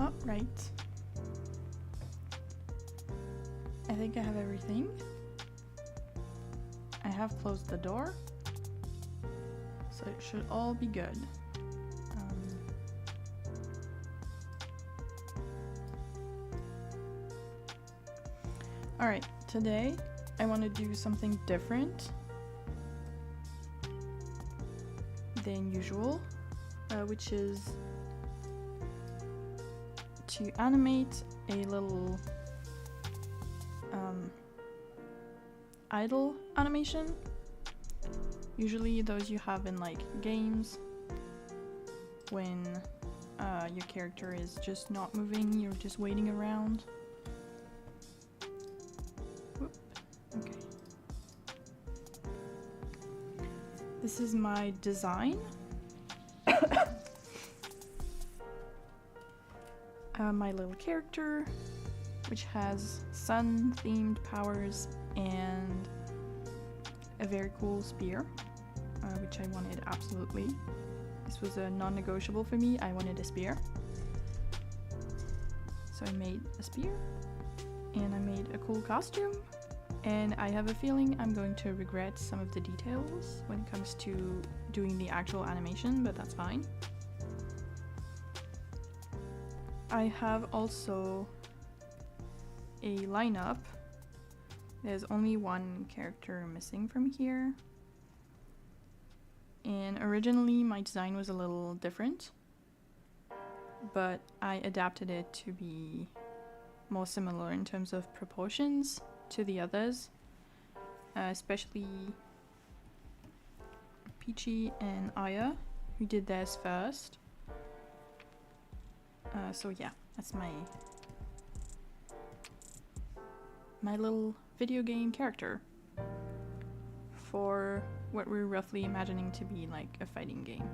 Oh, right. I think I have everything. I have closed the door, so it should all be good. Alright, today I want to do something different than usual, which is to animate a little idle animation. Usually those you have in like games when your character is just not moving, you're just waiting around. Whoop. Okay. This is my design. My little character, which has sun-themed powers and a very cool spear, which I wanted absolutely. This was a non-negotiable for me. I wanted a spear. So I made a spear, and I made a cool costume, and I have a feeling I'm going to regret some of the details when it comes to doing the actual animation, but that's fine. I have also a lineup. There's only one character missing from here. And originally my design was a little different, but I adapted it to be more similar in terms of proportions to the others, especially Peachy and Aya, who did theirs first. So yeah, that's my little video game character for what we're roughly imagining to be like a fighting game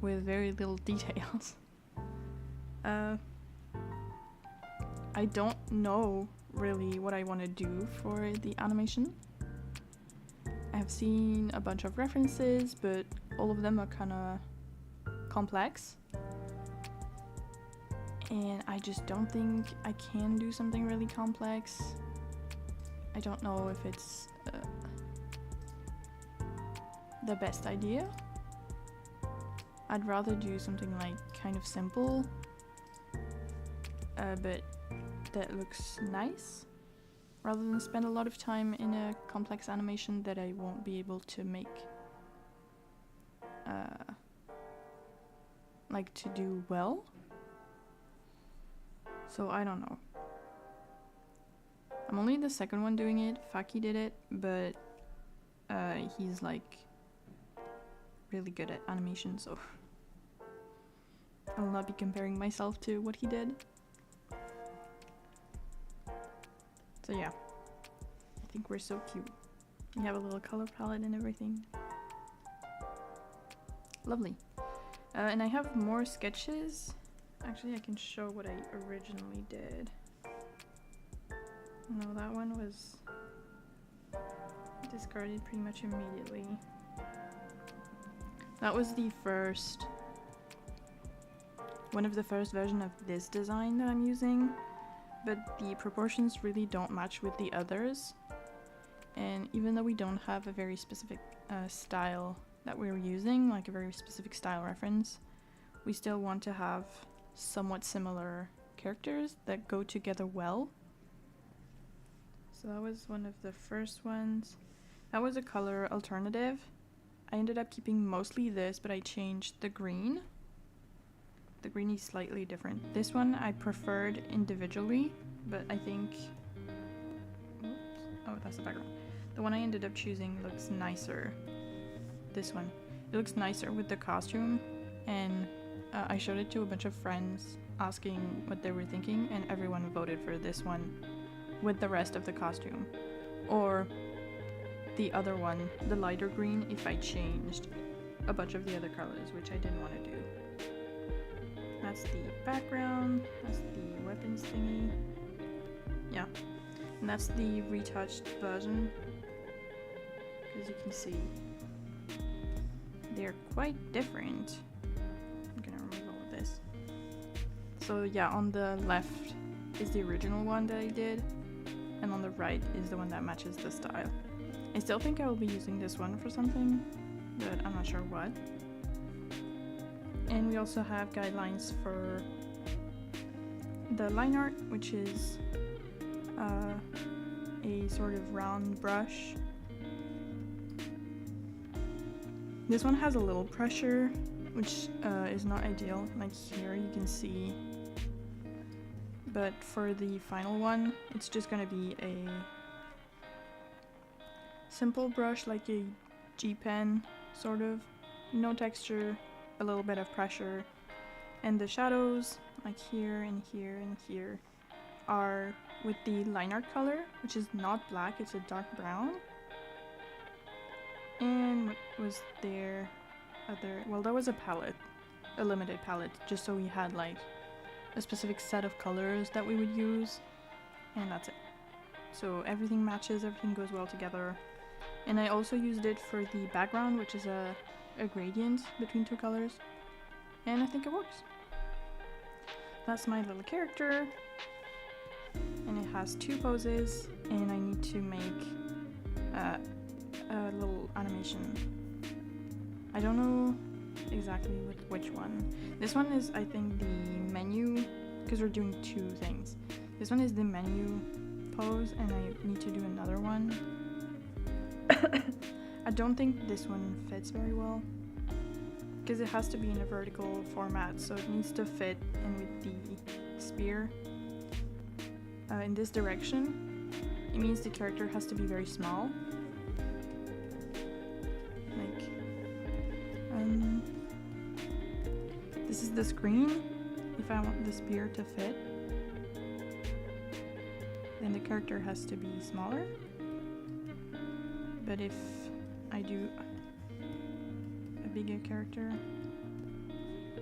with very little details. I don't know really what I want to do for the animation. I have seen a bunch of references, but all of them are kind of complex. And I just don't think I can do something really complex. I don't know if it's the best idea. I'd rather do something like kind of simple, but that looks nice, rather than spend a lot of time in a complex animation that I won't be able to make, like to do well. So I don't know. I'm only the second one doing it. Faki did it, but he's like really good at animation, so I will not be comparing myself to what he did. So yeah, I think we're so cute. We have a little color palette and everything. Lovely. And I have more sketches. Actually, I can show what I originally did. No, that one was discarded pretty much immediately. That was the first, one of the first version of this design that I'm using, but the proportions really don't match with the others. And even though we don't have a very specific style that we're using, like a very specific style reference, we still want to have somewhat similar characters that go together well. So that was one of the first ones. That was a color alternative. I ended up keeping mostly this, but I changed the green. The green is slightly different. This one I preferred individually, but I think... Oops. Oh, that's the background. The one I ended up choosing looks nicer. This one. It looks nicer with the costume, and I showed it to a bunch of friends asking what they were thinking, and everyone voted for this one with the rest of the costume. Or the other one, the lighter green, if I changed a bunch of the other colors, which I didn't want to do. That's the background, that's the weapons thingy. Yeah, and that's the retouched version. As you can see, they're quite different. I'm gonna remove all of this. So yeah, on the left is the original one that I did, and on the right is the one that matches the style. I still think I will be using this one for something, but I'm not sure what. And we also have guidelines for the line art, which is a sort of round brush. This one has a little pressure, which is not ideal. Like here you can see. But for the final one, it's just gonna be a simple brush, like a G-pen, sort of. No texture, a little bit of pressure. And the shadows, like here and here and here, are with the line art color, which is not black, it's a dark brown. And what was there other, well, that was a palette, a limited palette, just so we had like a specific set of colors that we would use, and that's it. So everything matches, everything goes well together. And I also used it for the background, which is a gradient between two colors, and I think it works. That's my little character, and it has two poses, and I need to make a little animation. I don't know exactly which one. This one is, I think, the menu, because we're doing two things. This one is the menu pose, and I need to do another one. I don't think this one fits very well, because it has to be in a vertical format, so it needs to fit in with the spear in this direction. It means the character has to be very small. Like, this is the screen. If I want the spear to fit, then the character has to be smaller. But if I do a bigger character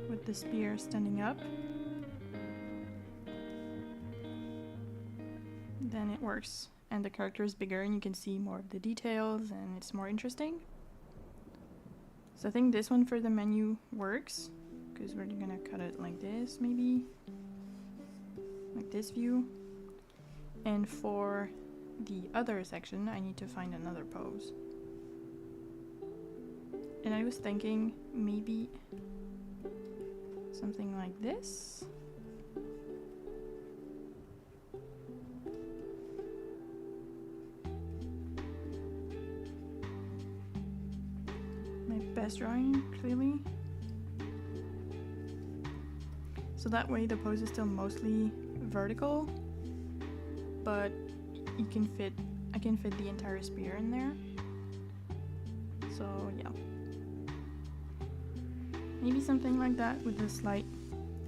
with the spear standing up, then it works, and the character is bigger and you can see more of the details and it's more interesting. So I think this one for the menu works, because we're gonna cut it like this, maybe like this view. And for the other section I need to find another pose, and I was thinking maybe something like this. My best drawing, clearly. So that way the pose is still mostly vertical, but I can fit the entire spear in there. So yeah. Maybe something like that with a slight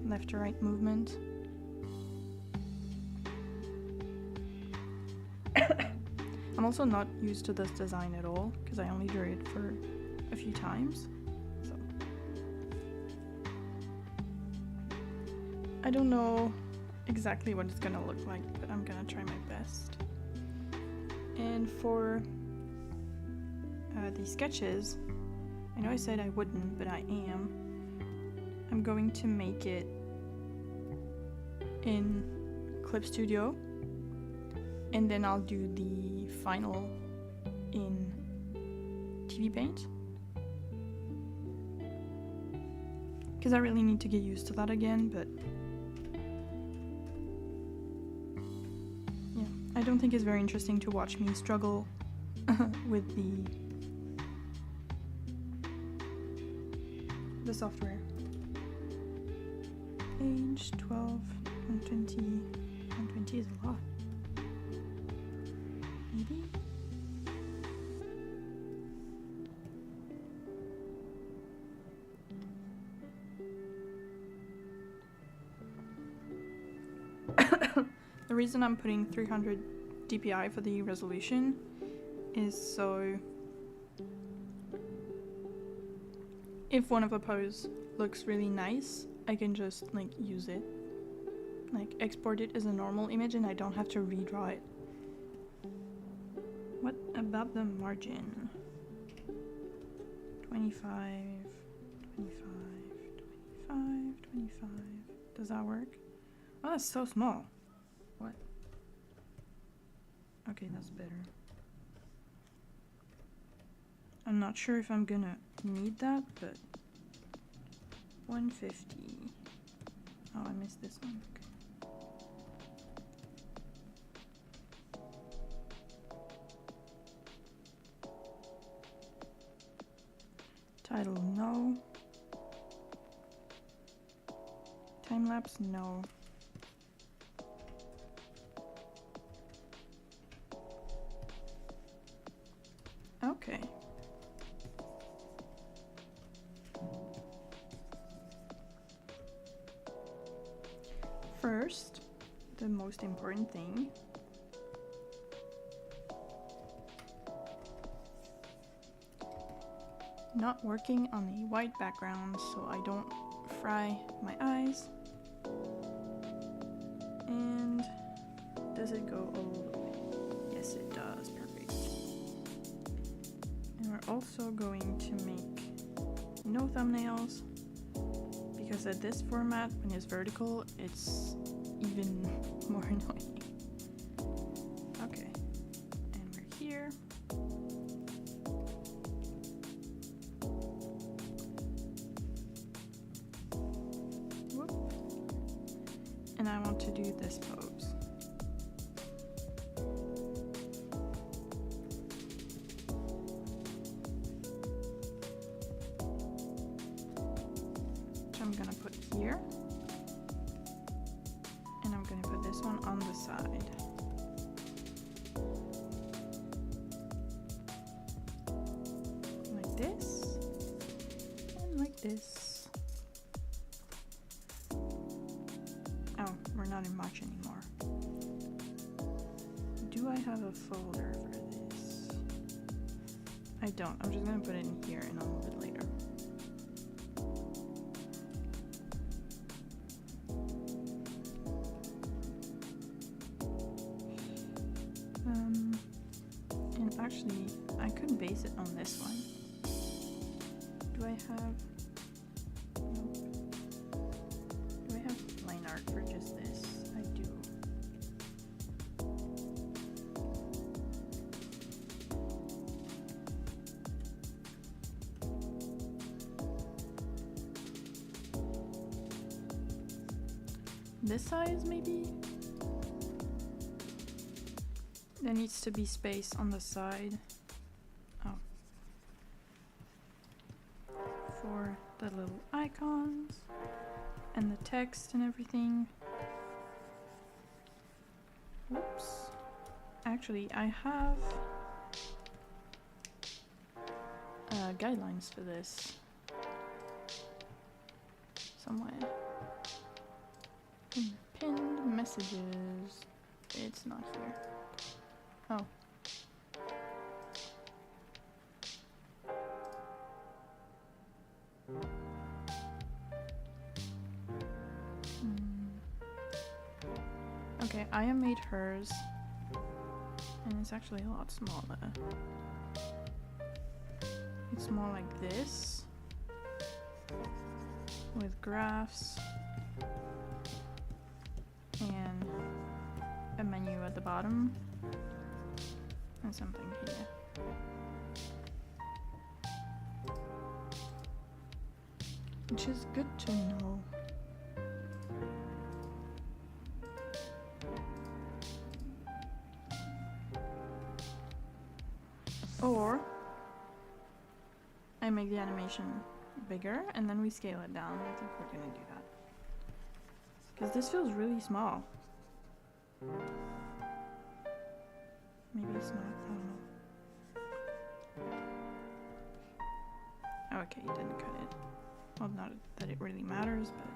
left to right movement. I'm also not used to this design at all, because I only drew it for a few times. So I don't know exactly what it's gonna look like, but I'm gonna try my best. And for these sketches, I know I said I wouldn't, but I am. I'm going to make it in Clip Studio, and then I'll do the final in TV Paint, because I really need to get used to that again. But yeah, I don't think it's very interesting to watch me struggle with the software. Page 12, 120, 120 is a lot. Maybe? The reason I'm putting 300 dpi for the resolution is so if one of the poses looks really nice, I can just like use it, like export it as a normal image, and I don't have to redraw it. What about the margin? 25, 25, 25, 25. Does that work? Oh, that's so small. What? Okay, that's better. I'm not sure if I'm gonna need that, but 150. Oh, I missed this one. Okay. Title, no. Time lapse, no. Okay. First, the most important thing. Not working on the white background so I don't fry my eyes. And does it go all the way? Yes, it does. Perfect. And we're also going to make no thumbnails because at this format, when it's vertical, it's even more annoying. Okay, and we're here. Whoop. And I want to do this pose. Which I'm gonna put here. And I'm gonna put this one on the side. Like this. And like this. Oh, we're not in March anymore. Do I have a folder for this? I don't. I'm just gonna put it in here and I'll move it later. And actually, I could base it on this one. Do I have... Nope. Do I have line art for just this? I do. This size, maybe? There needs to be space on the side. Oh. For the little icons and the text and everything. Whoops. Actually, I have guidelines for this somewhere. Pinned messages. It's not here. Oh. Okay, I have made hers, and it's actually a lot smaller. It's more like this, with graphs, and a menu at the bottom, and something here. Which is good to know. Or I make the animation bigger and then we scale it down. I think we're gonna do that. Because this feels really small. Maybe it's not, I don't know. Okay, you didn't cut it. Well, not that it really matters, but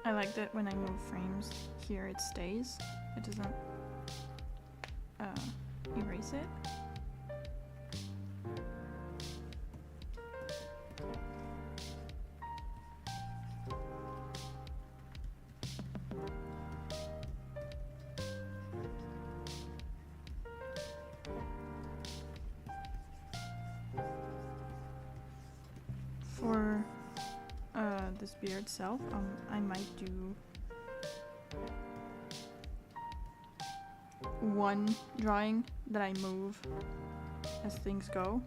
I like that when I move frames here it stays. It doesn't erase it. For the spear itself, I might do one drawing that I move as things go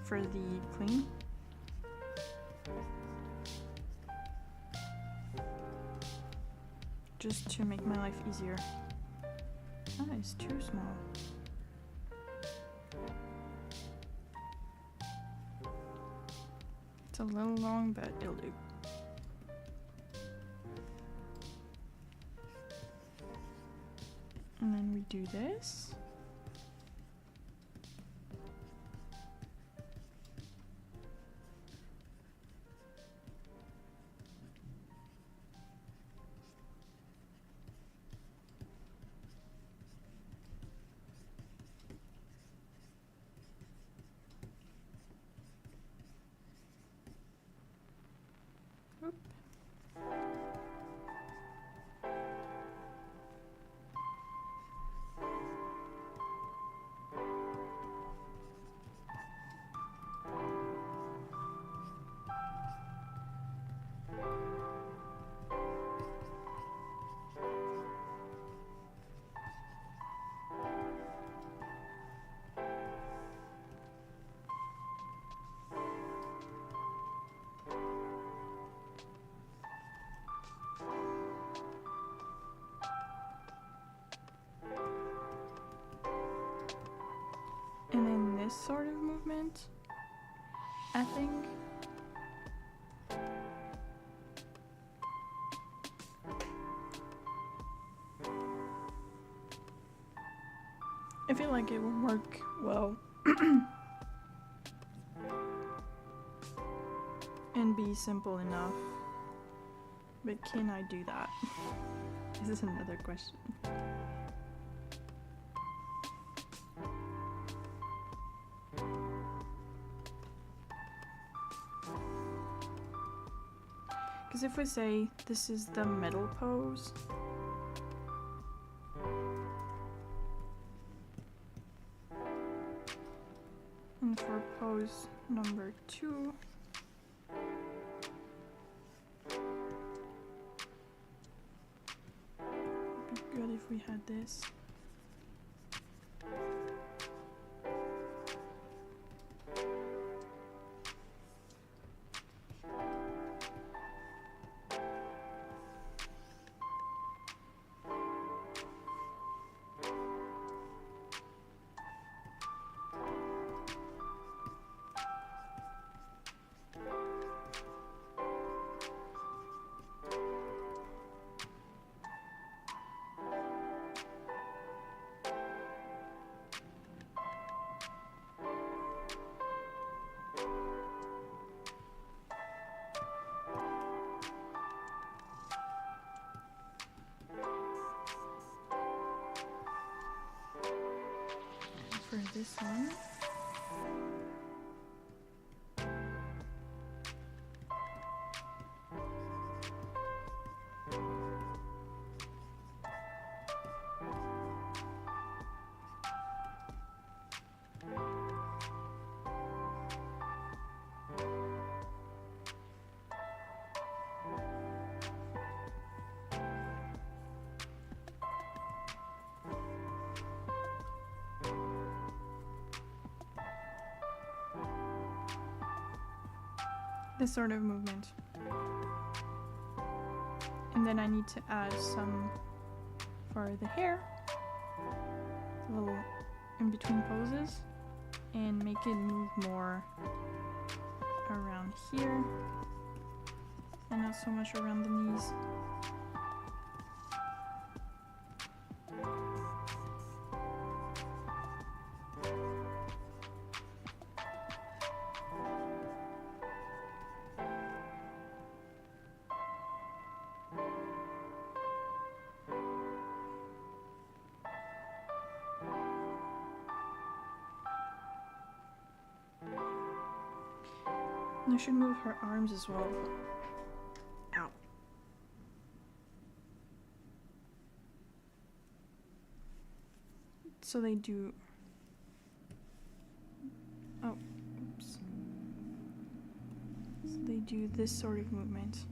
for the clean. Just to make my life easier. That is too small. It's a little long, but it'll do. And then we do this. And then this sort of movement, I think. I feel like it will work well and be simple enough. But can I do that? This is another question. Because if we say this is the middle pose, and for pose number 2, it'd be good if we had this. For this one, this sort of movement. And then I need to add some for the hair, a little in between poses, and make it move more around here and not so much around the knees. And I should move her arms as well. Ow. So they do... Oh, oops. So they do this sort of movement.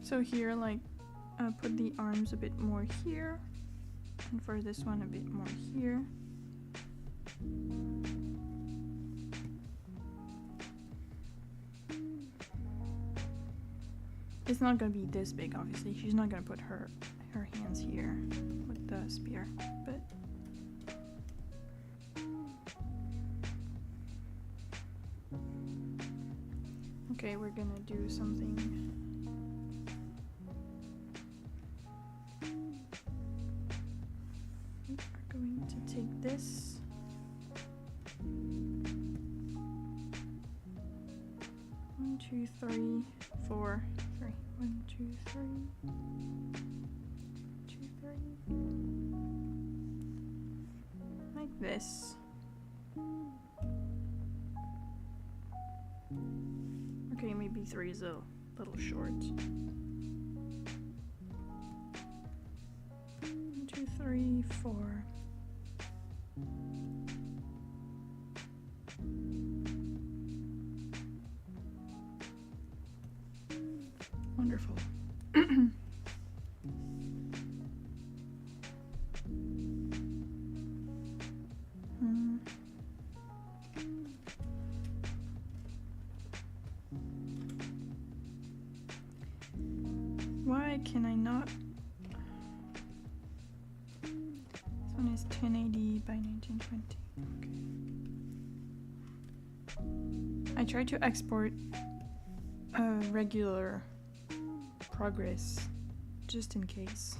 So here, like, put the arms a bit more here, and for this one a bit more here. It's not gonna be this big, obviously. She's not gonna put her hands here with the spear, but okay, we're gonna do something. We are going to take this. One, two, three, four, three. 1, 2, 3. 2, 3. Like this. Okay, maybe 3 is a little short. 1, 2, 3, 4. Wonderful. Why can I not? This one is 1080 by 1920. Okay. I tried to export regular progress just in case.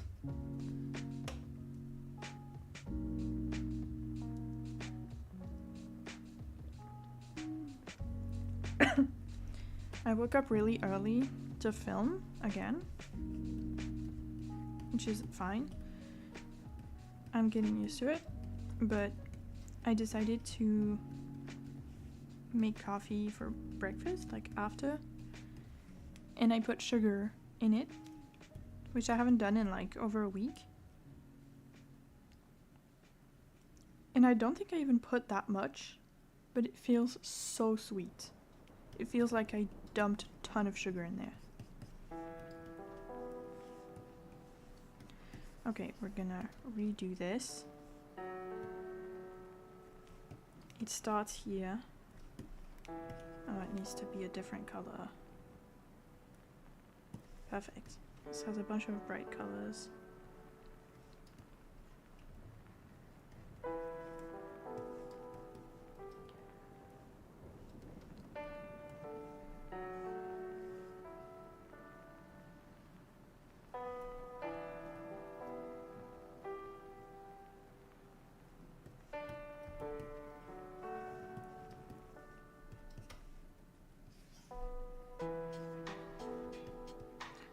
I woke up really early to film again, which is fine. I'm getting used to it, but I decided to make coffee for breakfast, like after, and I put sugar in it, which I haven't done in like over a week. And I don't think I even put that much, but it feels so sweet. It feels like I dumped a ton of sugar in there. Okay, we're gonna redo this. It starts here. Oh, it needs to be a different color. Perfect. This has a bunch of bright colors.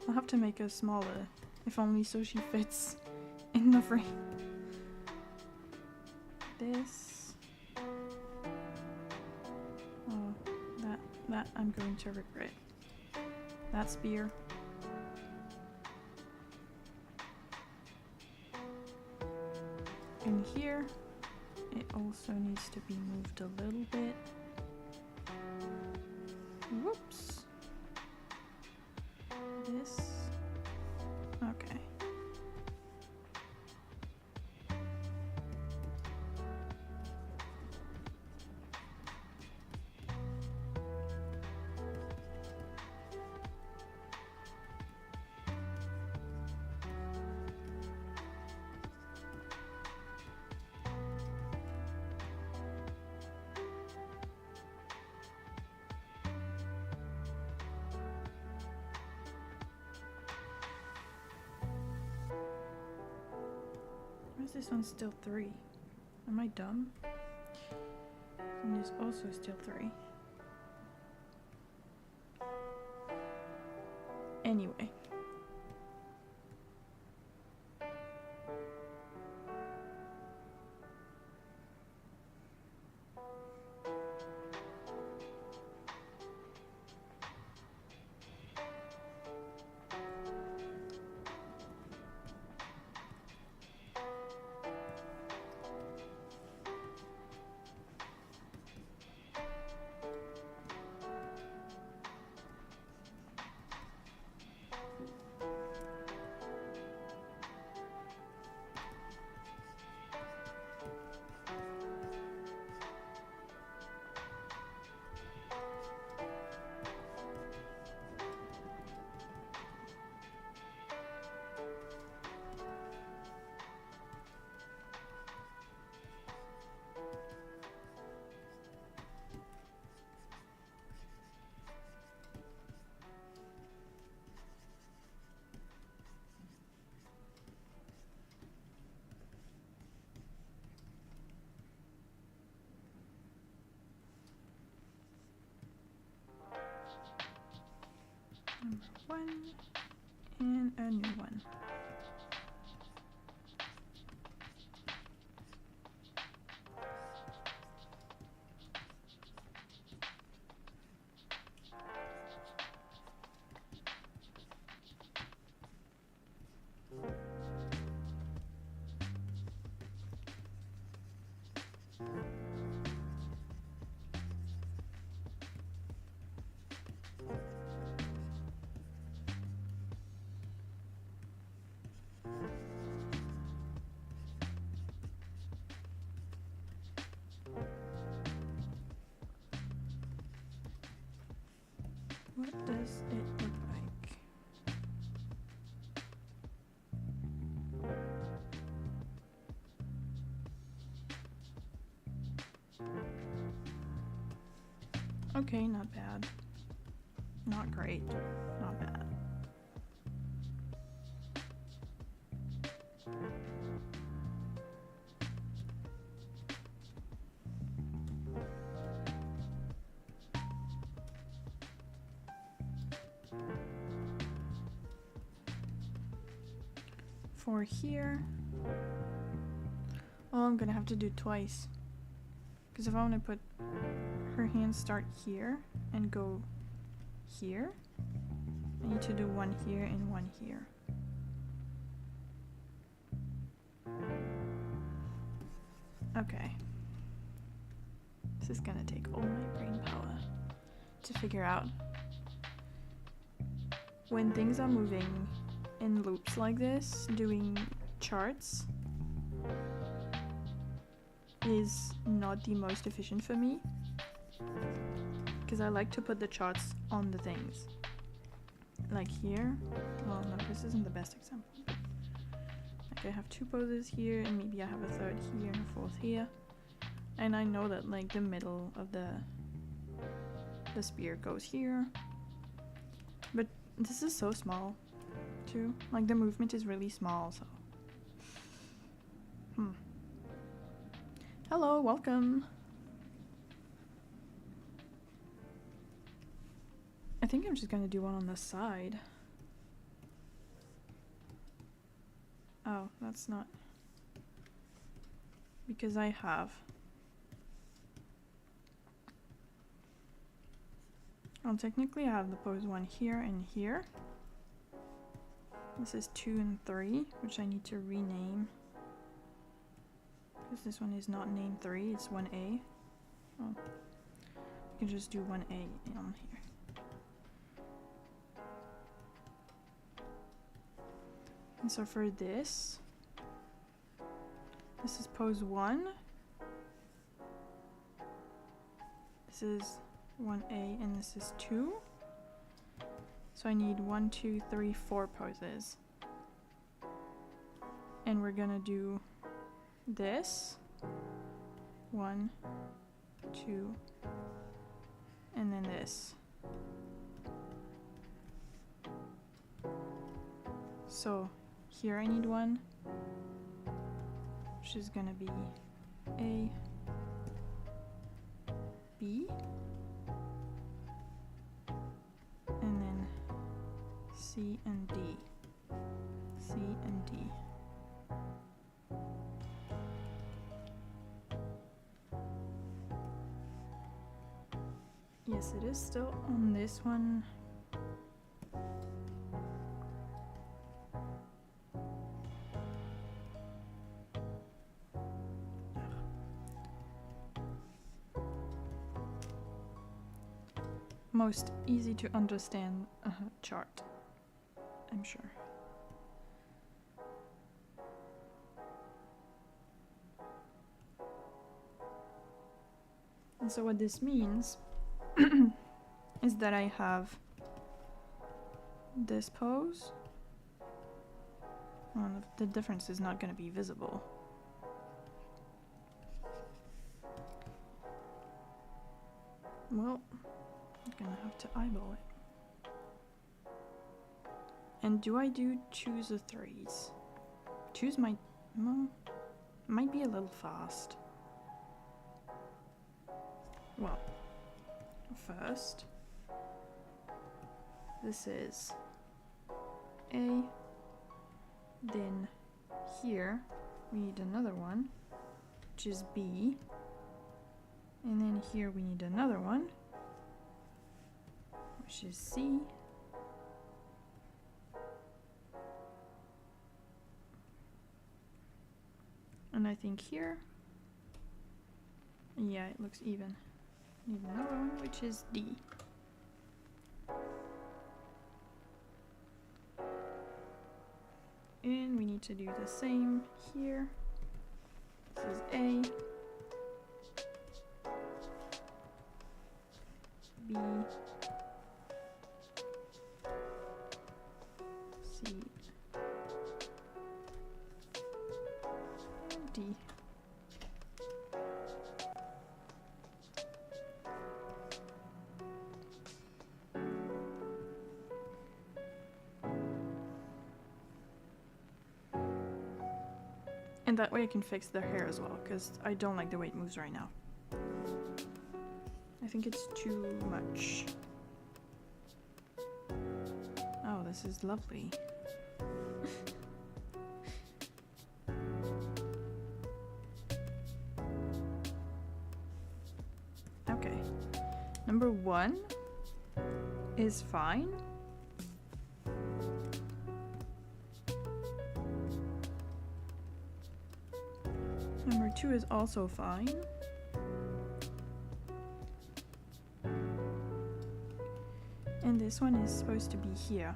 I'll have to make her smaller, if only so she fits in the frame. This. Oh, that I'm going to regret. That spear. And here, it also needs to be moved a little bit. Whoops. This. Okay. This one's still 3. Am I dumb? And it's also still 3. Anyway. and a new one. What does it look like? Okay, not bad. Not great, not bad. For here, oh, I'm gonna have to do it twice. Because if I want to put her hands start here and go here, I need to do one here and one here. Okay. This is gonna take all my brain power to figure out. When things are moving in loops like this, doing charts is not the most efficient for me, because I like to put the charts on the things. Like here, well no, this isn't the best example, but like I have two poses here and maybe I have a third here and a fourth here, and I know that like the middle of the spear goes here, but this is so small too, like the movement is really small, so hello, welcome. I think I'm just gonna do one on the side. Oh, that's not, because I have, well technically I have the pose 1 here and here. This is 2 and 3, which I need to rename, because this one is not named 3, it's 1A. Oh, you can just do 1A on here. And so for this is pose 1. This is 1A and this is 2. So I need 1, 2, 3, 4 poses. And we're gonna do this. 1, 2, and then this. So here I need 1, which is gonna be A, B, and then C and D, C and D. Yes, it is still on this one. Most easy to understand chart, I'm sure. And so what this means is that I have this pose. Well, the difference is not going to be visible. Well, I'm gonna have to eyeball it. And do I do 2s or 3s? 2s might be a little fast. Well, first, this is A. Then here we need another one, which is B. And then here we need another one, which is C. And I think here, yeah, it looks even. Need another one, which is D. And we need to do the same here. This is A, B, C, and D. And that way I can fix the hair as well, because I don't like the way it moves right now. I think it's too much. Oh, this is lovely. Okay. Number 1 is fine. Number 2 is also fine. And this one is supposed to be here.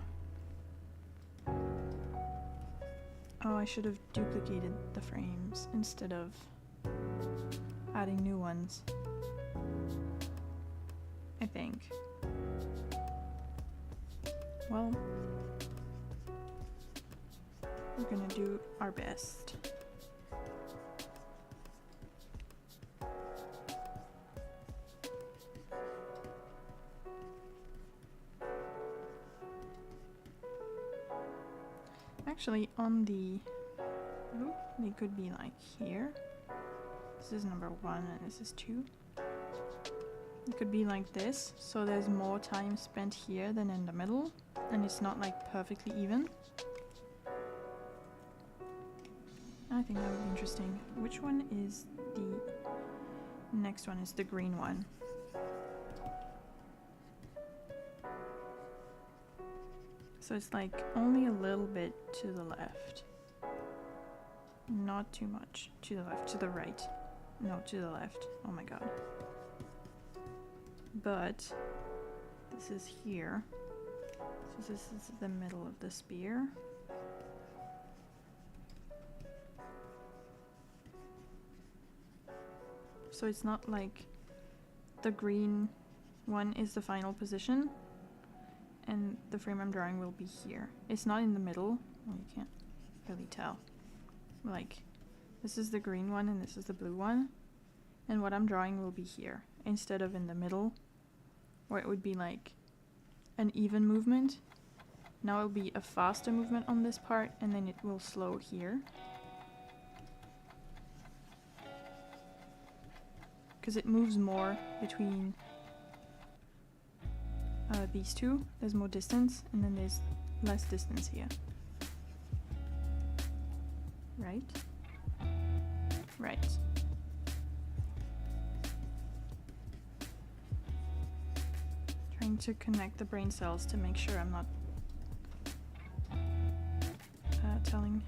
Oh, I should have duplicated the frames instead of adding new ones, I think. Well, we're gonna do our best. Actually, on the loop, they could be like here. This is number 1 and this is 2. It could be like this, so there's more time spent here than in the middle, and it's not like perfectly even. I think that would be interesting. Which one is the next one? Is the green one. So it's like only a little bit to the left. Not too much. To the left, to the right. No, to the left. Oh my god. But this is here. So this is the middle of the spear. So it's not like the green one is the final position and the frame I'm drawing will be here. It's not in the middle. Well, you can't really tell. Like, this is the green one and this is the blue one. And what I'm drawing will be here instead of in the middle, where it would be like an even movement. Now it'll be a faster movement on this part and then it will slow here. Because it moves more between these two. There's more distance and then there's less distance here. Right? Right. Trying to connect the brain cells to make sure I'm not telling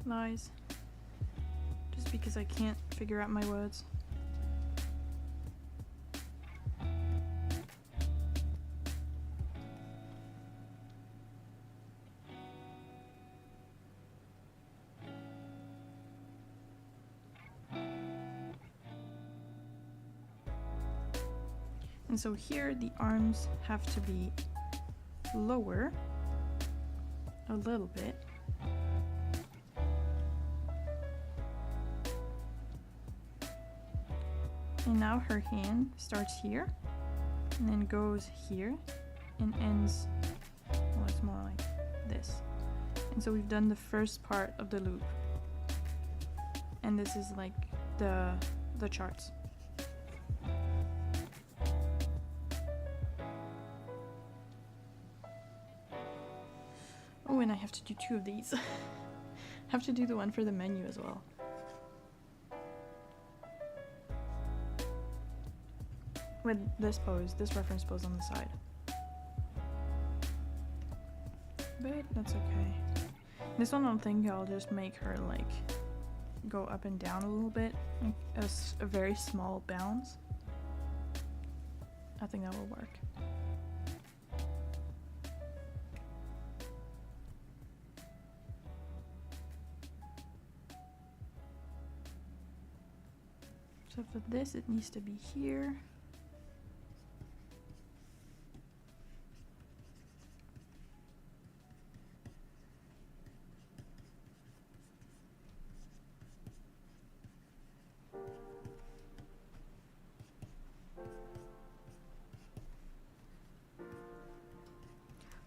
lies. Just because I can't figure out my words. And so here the arms have to be lower a little bit. And now her hand starts here and then goes here and ends, well, it's more like this. And so we've done the first part of the loop. And this is like the charts. Oh, and I have to do 2 of these. I have to do the one for the menu as well. With this pose, this reference pose on the side. But that's okay. This one I don't think I'll just make her like go up and down a little bit, like a very small bounce. I think that will work. So for this it needs to be here.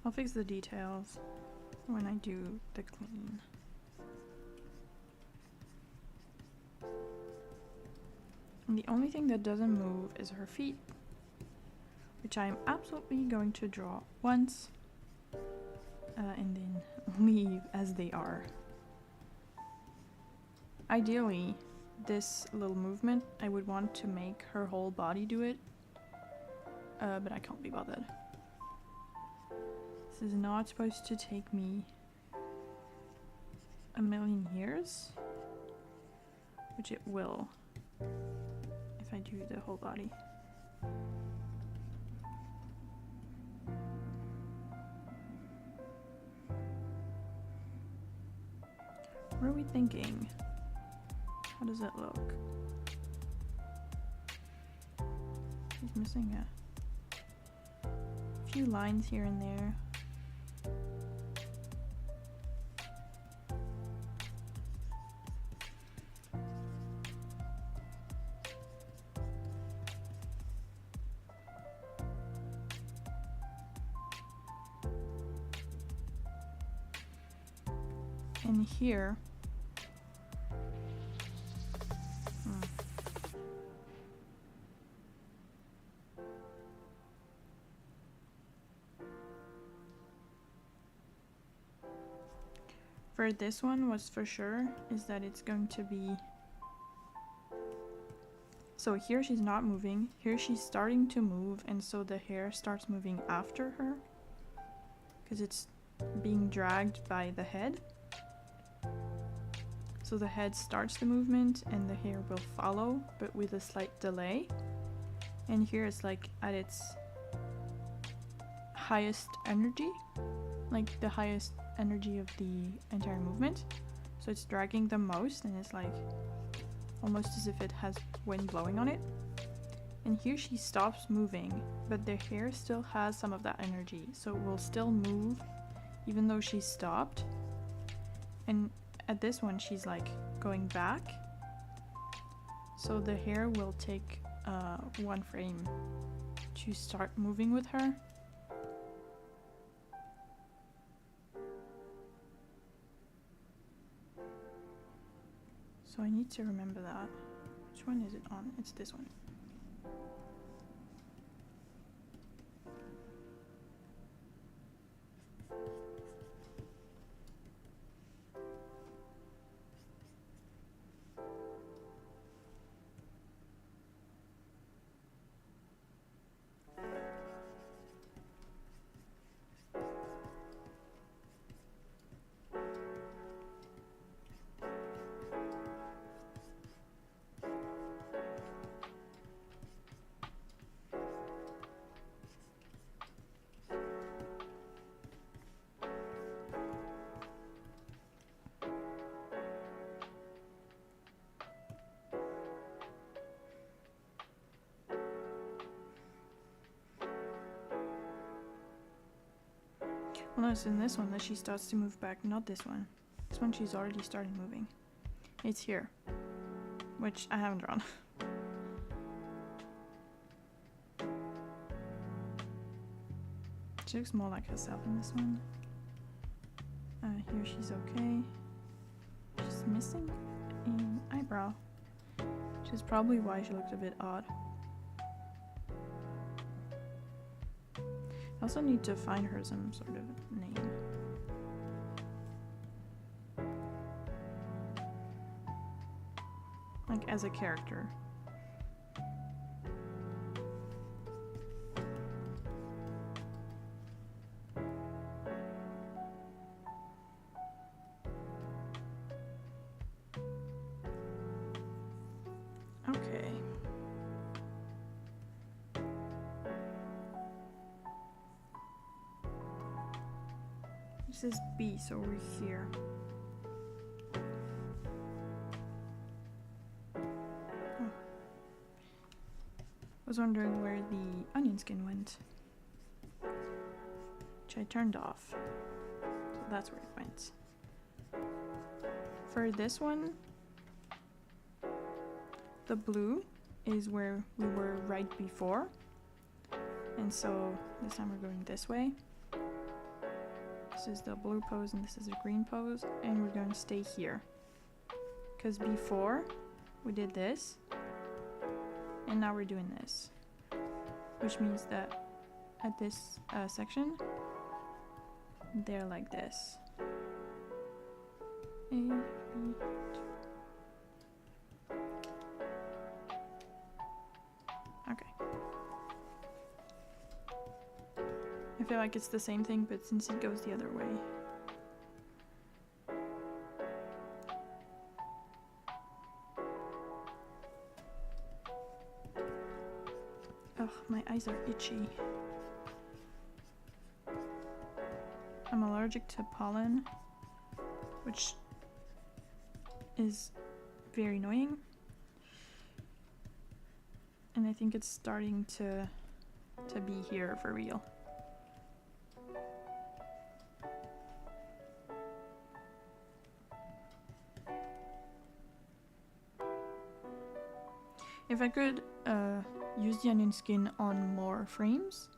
I'll fix the details when I do the clean. And the only thing that doesn't move is her feet, which I am absolutely going to draw once and then leave as they are. Ideally, this little movement, I would want to make her whole body do it, but I can't be bothered. This is not supposed to take me a million years, which it will if I do the whole body. What are we thinking? How does it look? He's missing a few lines here and there. And here, for this one, what's for sure is that it's going to be, so here she's not moving, here she's starting to move, and so the hair starts moving after her because it's being dragged by the head. So the head starts the movement and the hair will follow, but with a slight delay. And here it's like at its highest energy, like the highest energy of the entire movement. So it's dragging the most, and it's like almost as if it has wind blowing on it. And here she stops moving, but the hair still has some of that energy, so it will still move even though she stopped. And at this one she's like going back, so the hair will take 1 frame to start moving with her. So I need to remember that. Which one is it on? It's this one. Well, no, it's in this one that she starts to move back, not this one. This one she's already started moving. It's here, which I haven't drawn. She looks more like herself in this one. Here she's okay. She's missing an eyebrow, which is probably why she looked a bit odd. I also need to find her some sort of name. like as a character. Okay. This is B, so we're here. Oh. I was wondering where the onion skin went, which I turned off. So that's where it went. For this one, the blue is where we were right before. And so this time we're going this way. This is the blue pose and this is a green pose, and we're going to stay here. Because before we did this, and now we're doing this. Which means that at this section, they're like this. A, B, okay. I feel like it's the same thing, but since it goes the other way. Ugh, my eyes are itchy. I'm allergic to pollen, which is very annoying. And I think it's starting to be here for real. If I could use the onion skin on more frames,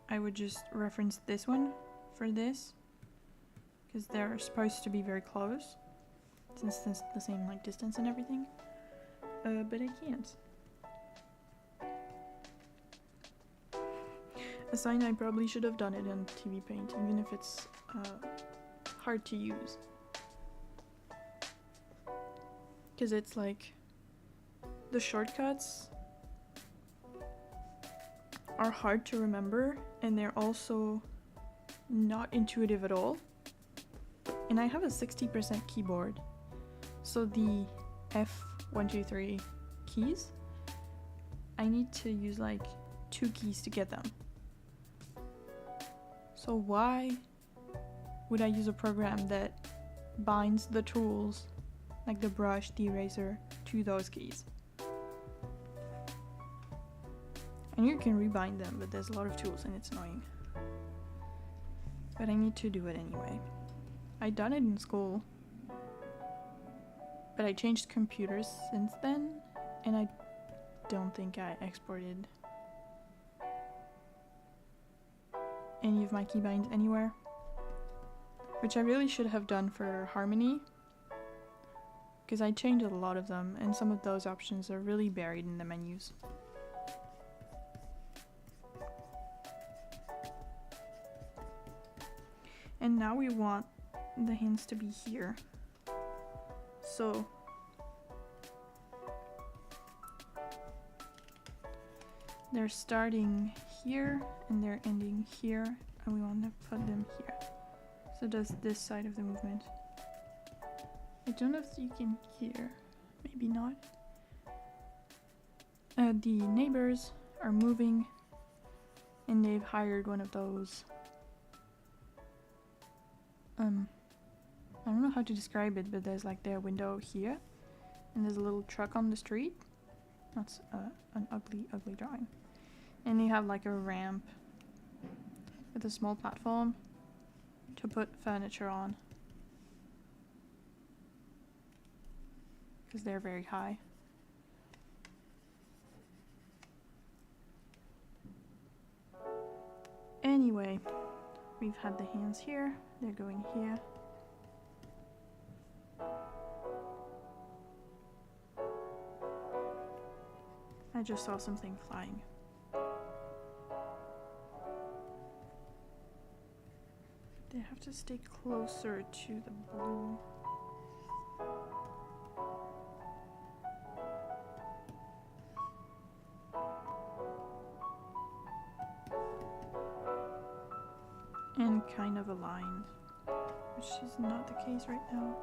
I would just reference this one for this, because they're supposed to be very close, since it's the same like distance and everything, but I can't. A sign I probably should have done it in TV Paint, even if it's hard to use, because it's like the shortcuts are hard to remember, and they're also not intuitive at all. And I have a 60% keyboard, so the F123 keys, I need to use like 2 keys to get them. So why would I use a program that binds the tools, like the brush, the eraser, to those keys? And you can rebind them, but there's a lot of tools and it's annoying. But I need to do it anyway. I'd done it in school, but I changed computers since then, and I don't think I exported any of my keybinds anywhere, which I really should have done for Harmony, because I changed a lot of them, and some of those options are really buried in the menus. And now we want the hands to be here. So they're starting here and they're ending here, and we want to put them here. So does this side of the movement. I don't know if you can hear, maybe not. The neighbors are moving, and they've hired one of those I don't know how to describe it, but there's like their window here, and there's a little truck on the street. That's an ugly drawing. And you have like a ramp with a small platform to put furniture on, because they're very high. Anyway, we've had the hands here, they're going here. I just saw something flying. They have to stay closer to the blue. and kind of aligned, which is not the case right now.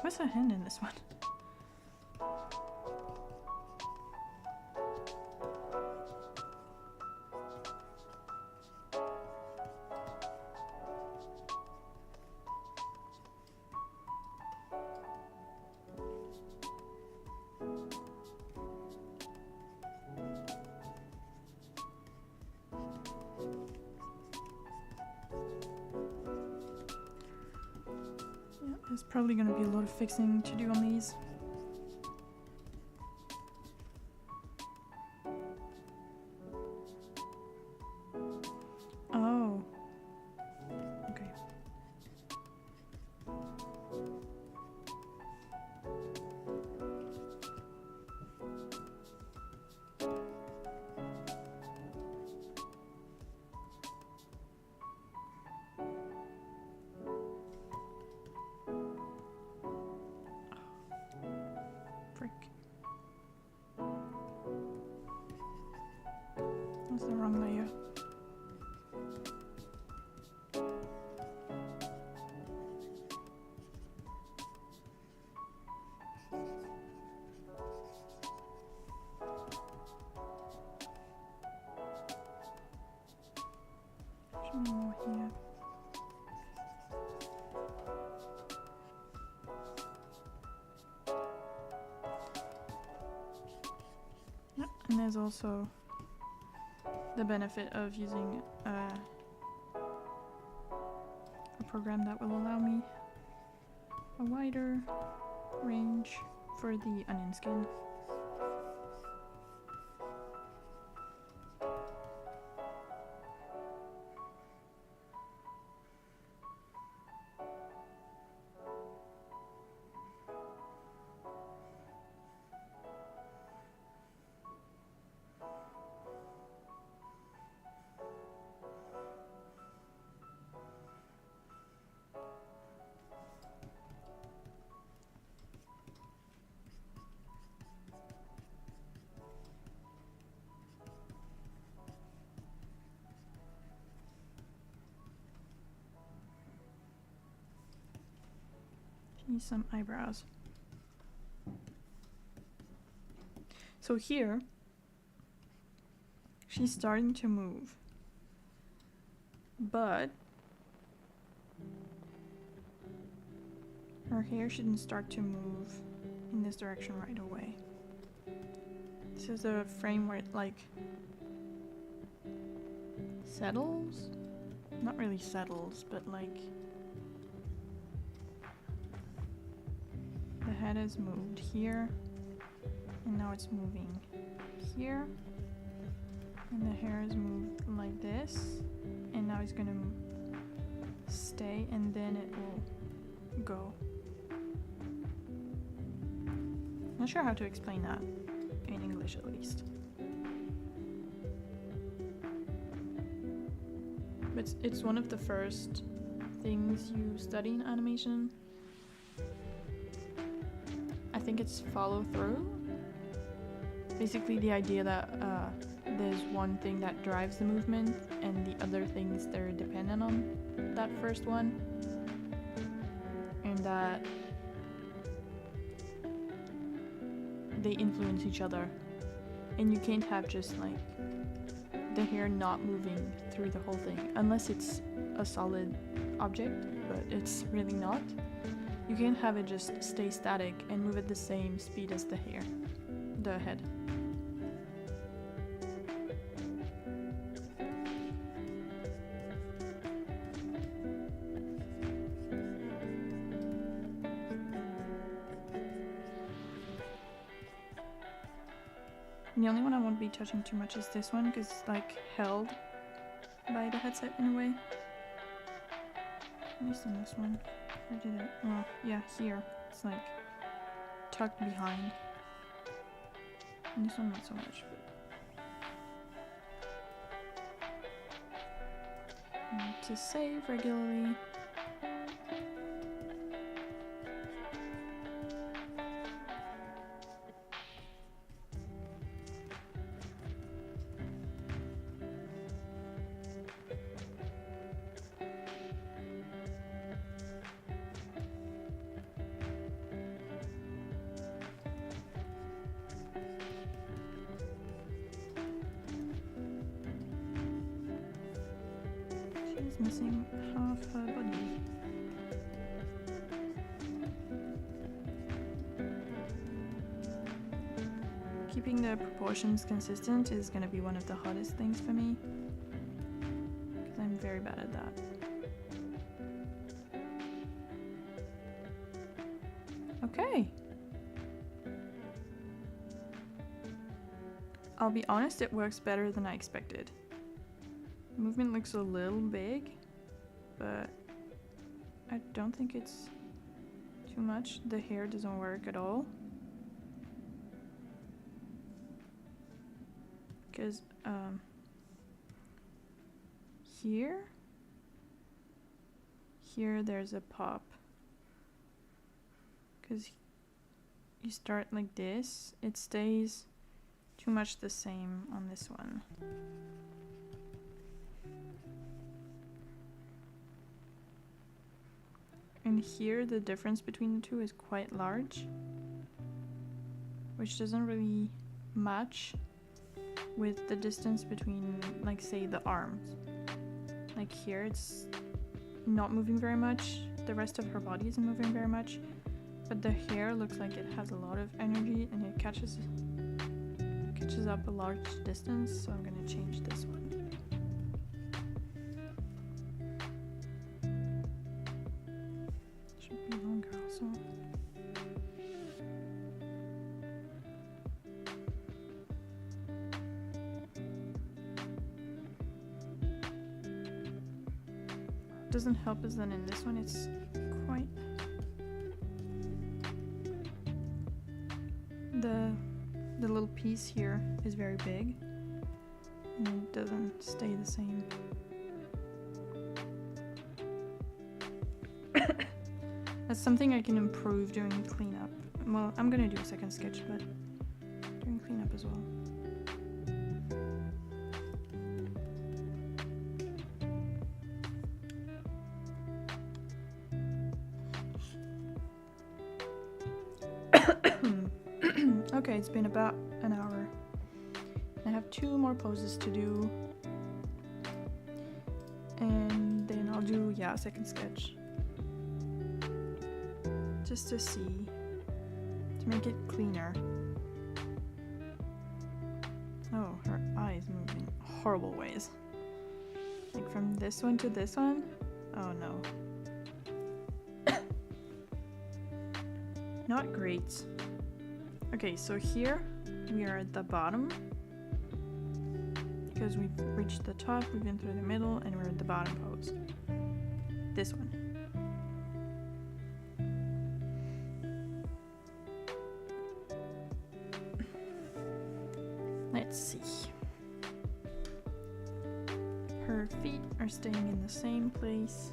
What's a hand in this one? There's probably going to be a lot of fixing to do on these. Oh. Okay. Frick. That's the wrong layer. There's more here. Yep, and there's also the benefit of using a program that will allow me a wider range for the onion skin. Need some eyebrows. So here, she's starting to move, but her hair shouldn't start to move in this direction right away. This is a frame where it like settles? Not really settles, but like the head has moved here, and now it's moving here, and the hair has moved like this, and now it's gonna stay, and then it will go. Not sure how to explain that in English, at least. But it's one of the first things you study in animation. I think it's follow through. Basically the idea that there's one thing that drives the movement and the other things they're dependent on that first one, and that they influence each other, and you can't have just like the hair not moving through the whole thing unless it's a solid object, but it's really not. You can't have it just stay static and move at the same speed as the hair, the head. The only one I won't be touching too much is this one, because it's like held by the headset in a way. At least in this one. Where did it? Oh, yeah, here. It's like tucked behind. And this one not so much, but need to save regularly. She's missing half her body. Keeping the proportions consistent is going to be one of the hardest things for me, because I'm very bad at that. Okay. I'll be honest, it works better than I expected. Movement looks a little big, but I don't think it's too much. The hair doesn't work at all. Because here there's a pop. Because you start like this, it stays too much the same on this one. And here the difference between the two is quite large, which doesn't really match with the distance between, like, say, the arms. Like here it's not moving very much, the rest of her body isn't moving very much, but the hair looks like it has a lot of energy and it catches up a large distance, so I'm gonna change this one. Should be longer also. Doesn't help is then in this one it's quite the little piece here is very big and it doesn't stay the same. That's something I can improve during cleanup. Well, I'm gonna do a second sketch, but during cleanup as well. Okay, it's been about an hour. I have 2 more poses to do. And then I'll do, yeah, a second sketch. Just to see, to make it cleaner. Oh, her eye is moving horrible ways. Like from this one to this one? Oh no. Not great. Okay, so here we are at the bottom because we've reached the top, we've been through the middle, and we're at the bottom pose. This one. Let's see. Her feet are staying in the same place.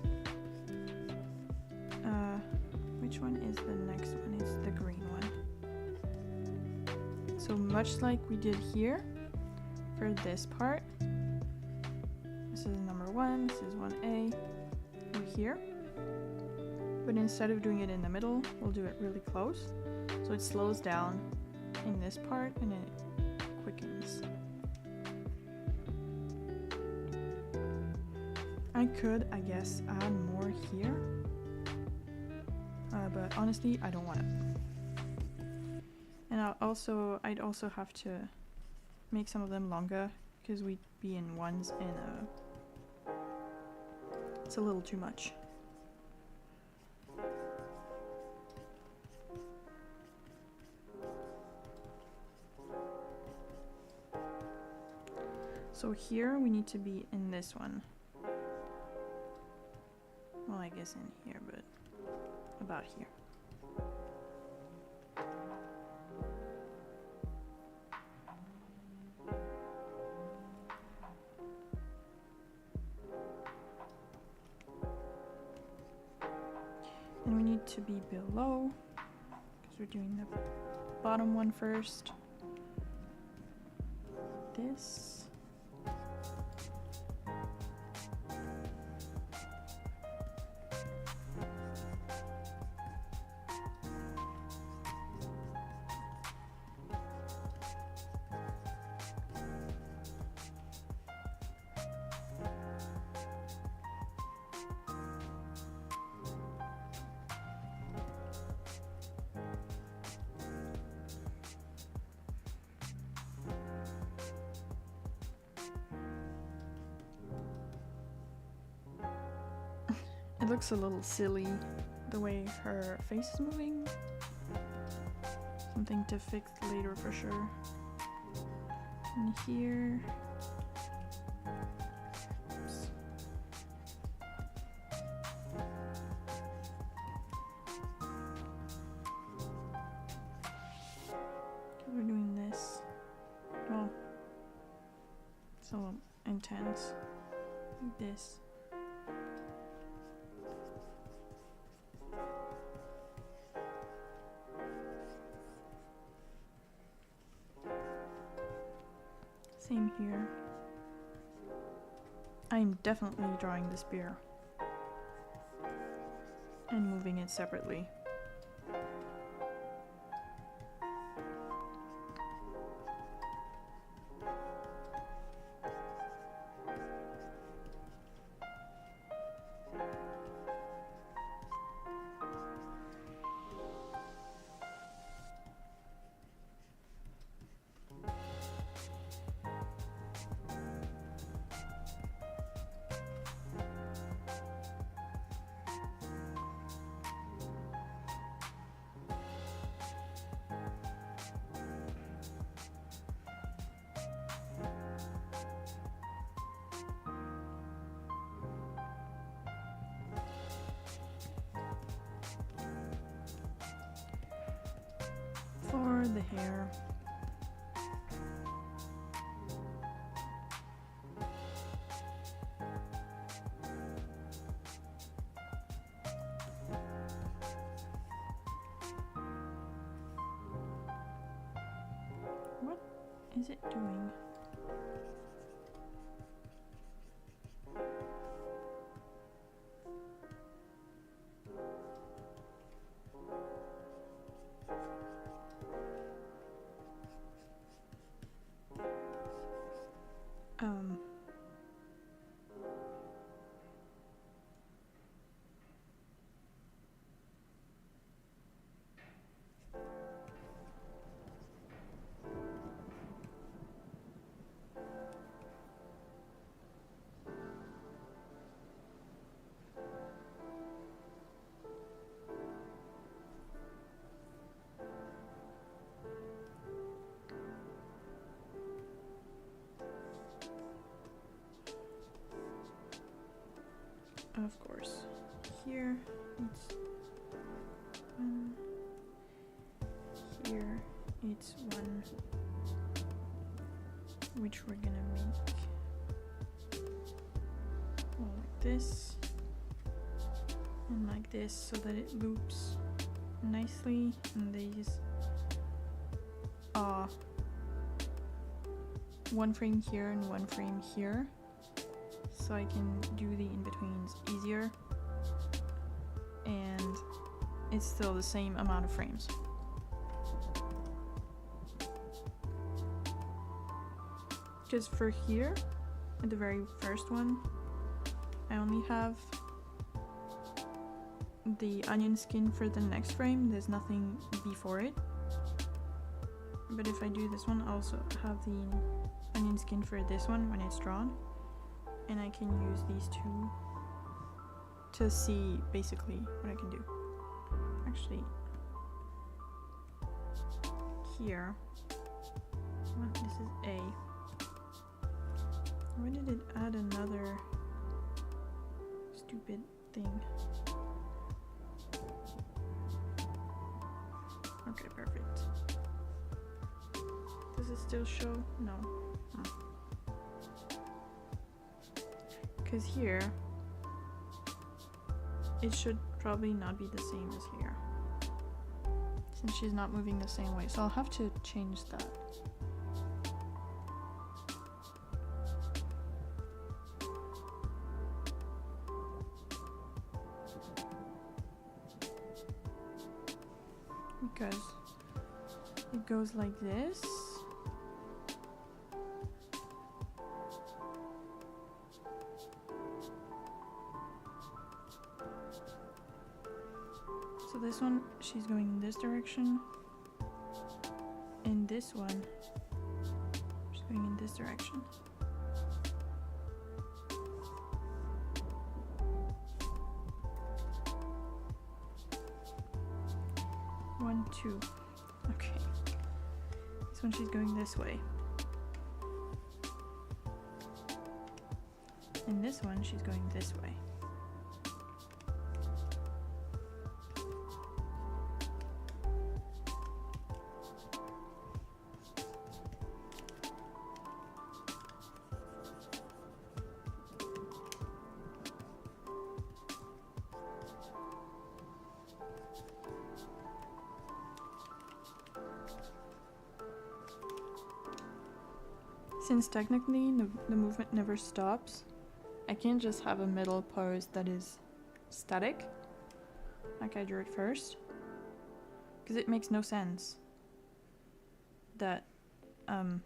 Which one is the next one? It's the green one. So much like we did here for this part, this is number 1, this is 1A, we're here, but instead of doing it in the middle, we'll do it really close, so it slows down in this part and it quickens. I could, I guess, add more here, but honestly, I don't want it. And I'd also have to make some of them longer because we'd be in ones and it's a little too much. So here we need to be in this one. Well, I guess in here, but about here. And we need to be below because we're doing the bottom one first. This. looks a little silly the way her face is moving. Something to fix later for sure. And here. Oops. We're doing this. Well, it's a little intense. Like this. Same here. I'm definitely drawing this beer and moving it separately. For the hair, what is it doing? Of course, here it's one, here it's one, which we're gonna make like this and like this so that it loops nicely, and these are one frame here and one frame here, so I can do the in-betweens easier, and it's still the same amount of frames. Because for here, at the very first one, I only have the onion skin for the next frame, there's nothing before it. But if I do this one, I also have the onion skin for this one when it's drawn. And I can use these two to see basically what I can do. Actually, here, well, this is A. Why did it add another stupid thing? Okay, perfect. Does it still show? No. Because here, it should probably not be the same as here, since she's not moving the same way. So I'll have to change that. Because it goes like this. So this one, she's going in this direction. And this one, she's going in this direction. 2. Okay. This one she's going this way. And this one she's going this way. Since technically the movement never stops, I can't just have a middle pose that is static, like I drew it first, because it makes no sense that her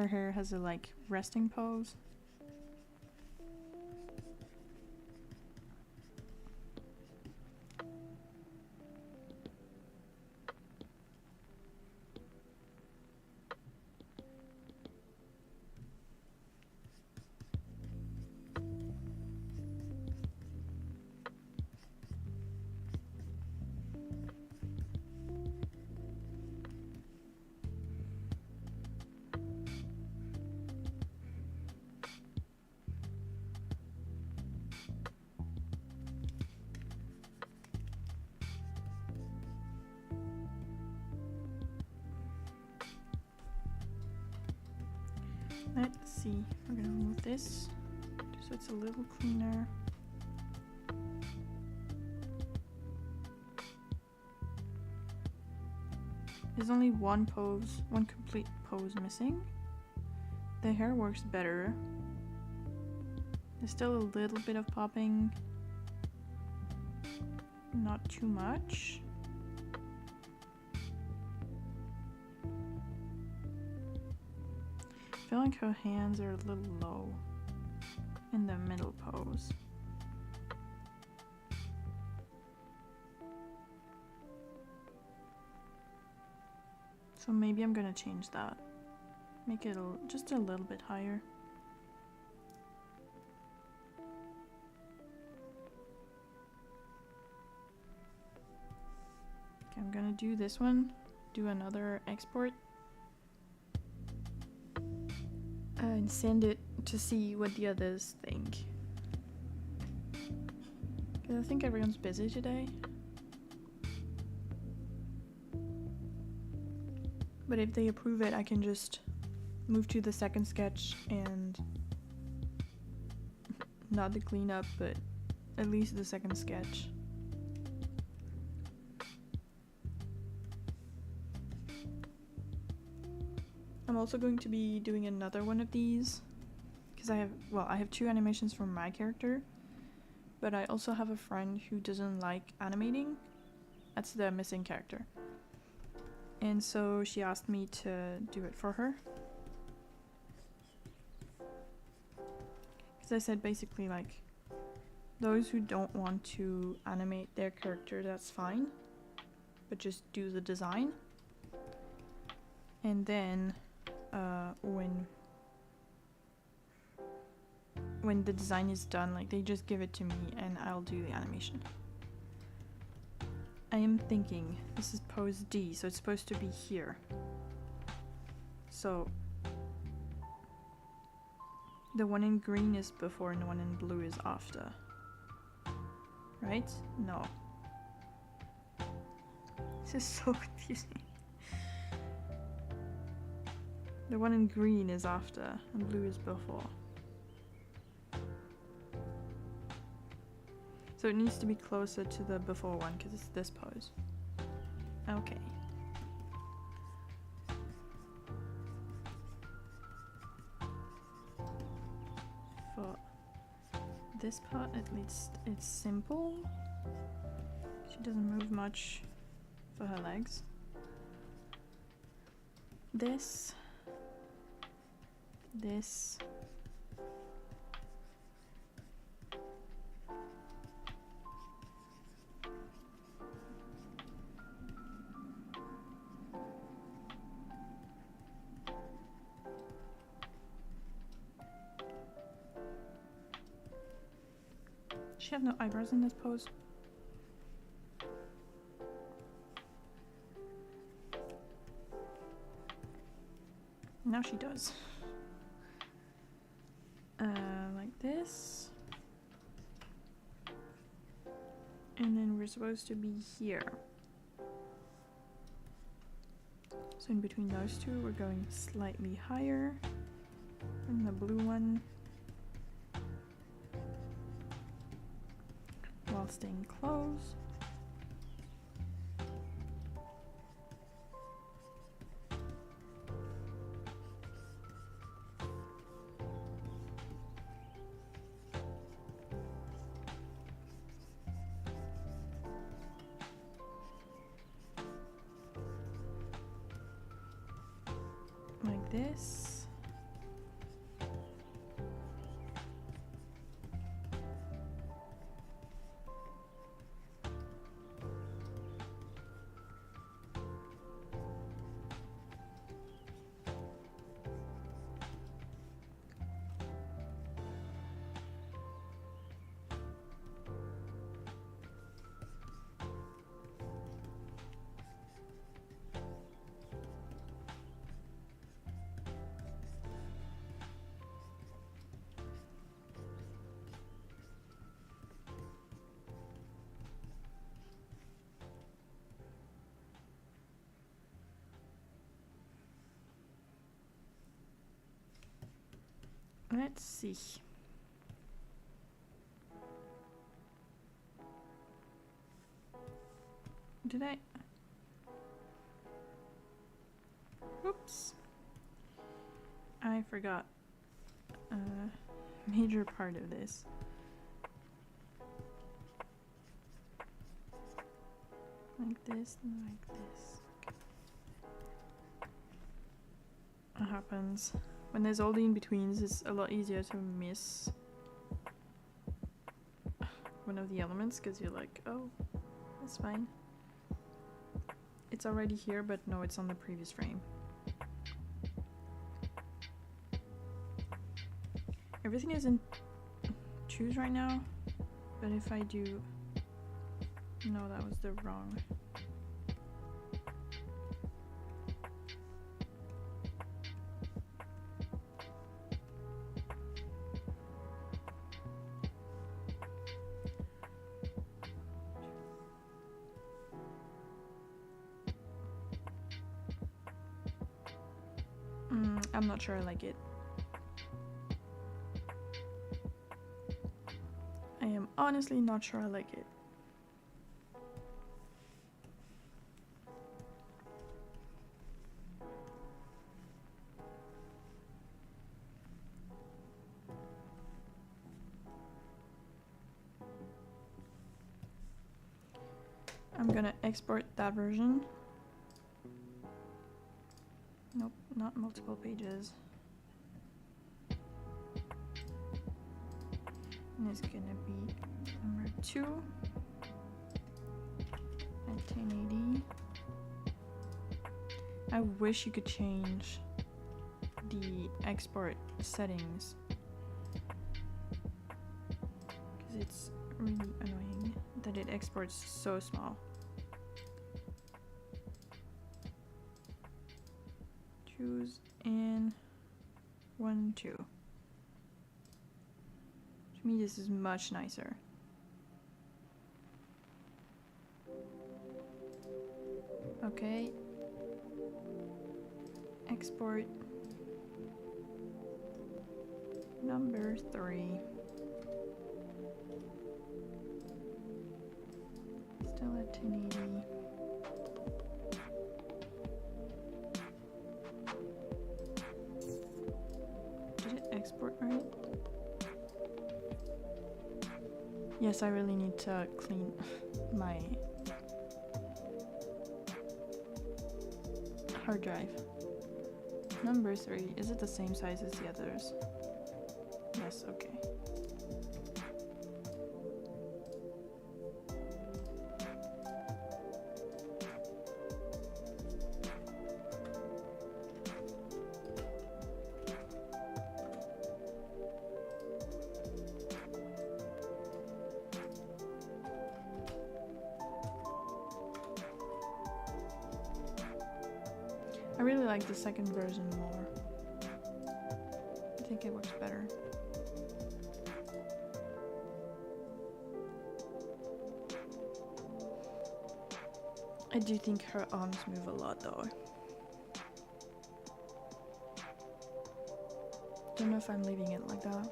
hair has a like resting pose. Let's see, we're gonna remove this so it's a little cleaner. There's only one complete pose missing. The hair works better. There's still a little bit of popping. Not too much. I feel like her hands are a little low in the middle pose. So maybe I'm gonna change that. Make it just a little bit higher. Okay, I'm gonna do this one. Do another export. And send it to see what the others think. Because I think everyone's busy today. But if they approve it, I can just move to the second sketch and not the cleanup, but at least the second sketch. I'm also going to be doing another one of these because I have 2 animations from my character, but I also have a friend who doesn't like animating. That's the missing character. And so she asked me to do it for her. Because I said basically like, those who don't want to animate their character, that's fine, but just do the design. And then when the design is done, like they just give it to me and I'll do the animation. I am thinking this is pose D, so it's supposed to be here. So the one in green is before and the one in blue is after. Right? No. This is so confusing. The one in green is after and blue is before. So it needs to be closer to the before one because it's this pose. Okay. For this part, at least it's simple. She doesn't move much for her legs. This. She have no eyebrows in this pose. now she does. Like this. And then we're supposed to be here. So in between those two, we're going slightly higher than the blue one, while staying close. Like this. Let's see. Did I? Oops. I forgot a major part of this. Like this and like this. What happens? When there's all the in-betweens, it's a lot easier to miss one of the elements because you're like, oh, that's fine. It's already here, but no, it's on the previous frame. Everything is in choose right now, but if I do... No, that was the wrong... I'm not sure I like it. I am honestly not sure I like it. I'm gonna export that version. Nope, not multiple pages. And it's gonna be number 2 at 1080. I wish you could change the export settings because it's really annoying that it exports so small. Choose in 1, 2. To me, this is much nicer. Okay. Export number 3. Still at 1080. Export right? Yes, I really need to clean my hard drive. Number 3, is it the same size as the others? Yes, okay. I really like the second version more. think it works better. I do think her arms move a lot though. Don't know if I'm leaving it like that.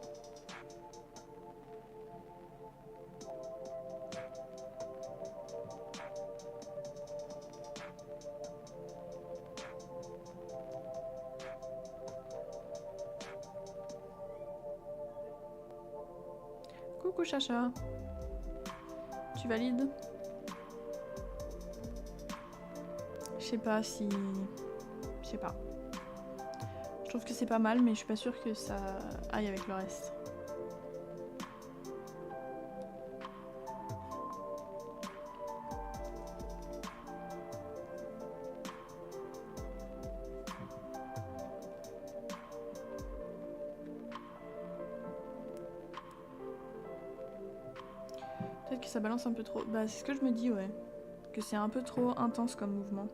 Coucou Chacha. Tu valides? Je sais pas si... Je sais pas. Je trouve que c'est pas mal, mais je suis pas sûre que ça aille avec le reste. Peut-être que ça balance un peu trop. Bah c'est ce que je me dis, ouais. Que c'est un peu trop intense comme mouvement.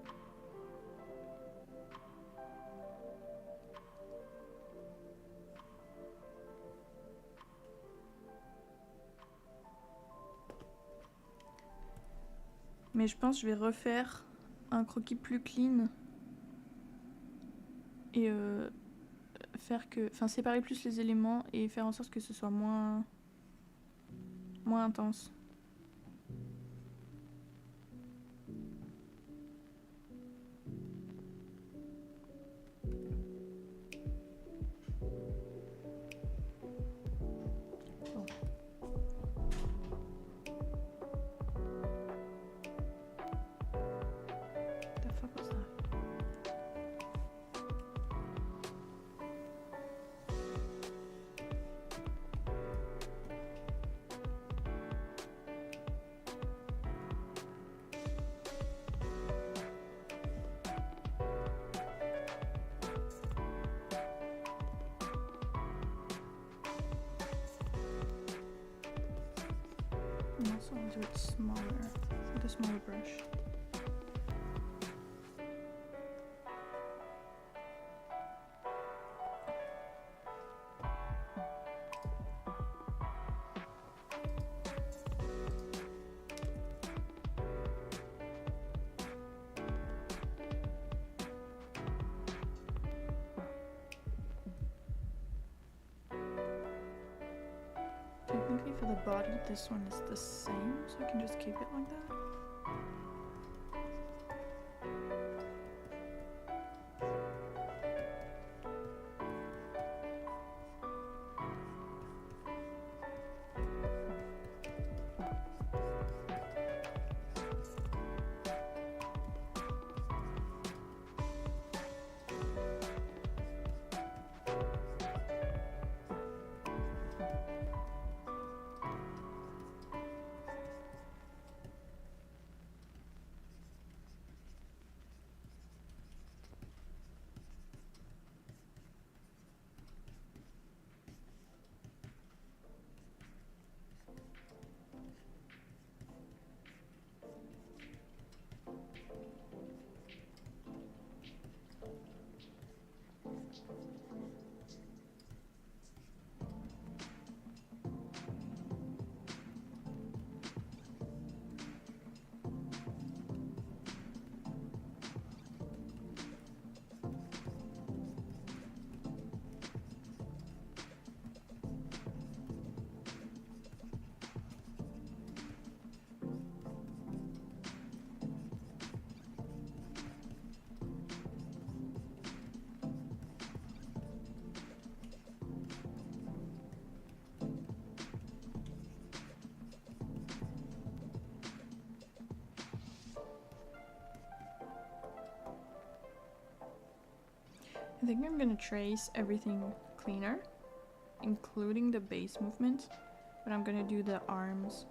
Mais je pense que je vais refaire un croquis plus clean. Et faire que... Enfin séparer plus les éléments et faire en sorte que ce soit moins intense. And also I'll do it smaller, with a smaller brush. Technically for the body, this one is the same, so I can just keep it like that. I think I'm gonna trace everything cleaner, including the base movement, but I'm gonna do the arms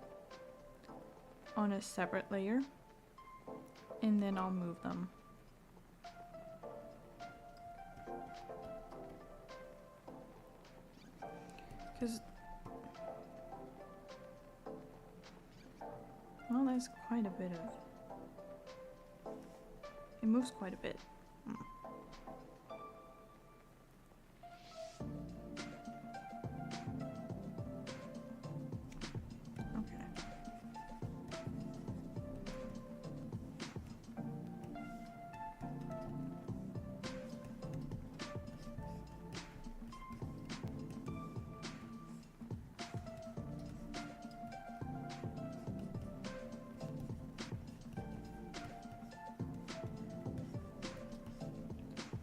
on a separate layer, and then I'll move them. Because, well, there's quite a bit of, it moves quite a bit.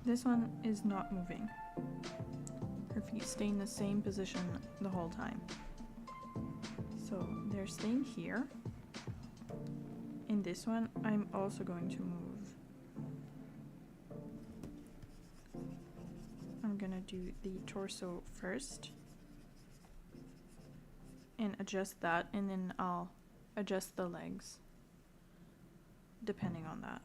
this one is not moving. Her feet stay in the same position the whole time. So they're staying here. In this one, I'm also going to move. I'm gonna do the torso first and adjust that, and then I'll adjust the legs depending on that.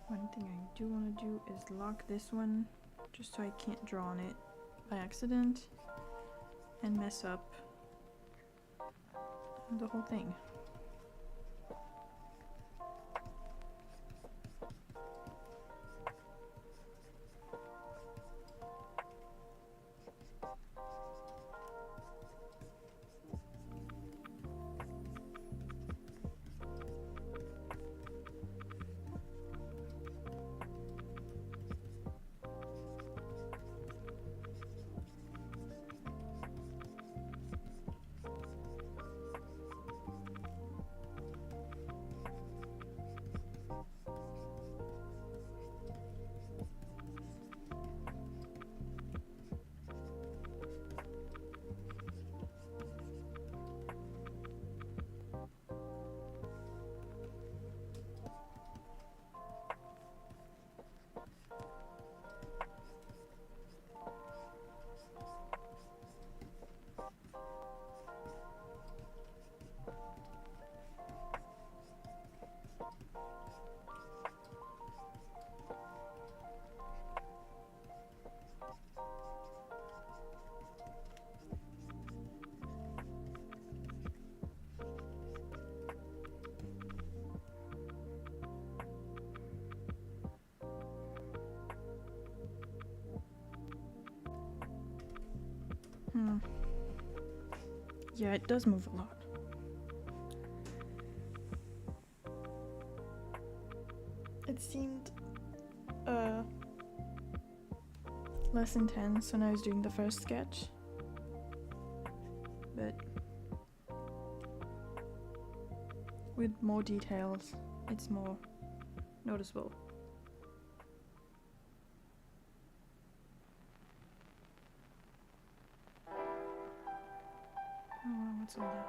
One thing I do want to do is lock this one just so I can't draw on it by accident and mess up the whole thing. Yeah, it does move a lot. It seemed less intense when I was doing the first sketch, but with more details, it's more noticeable. Oh wow, what's all that?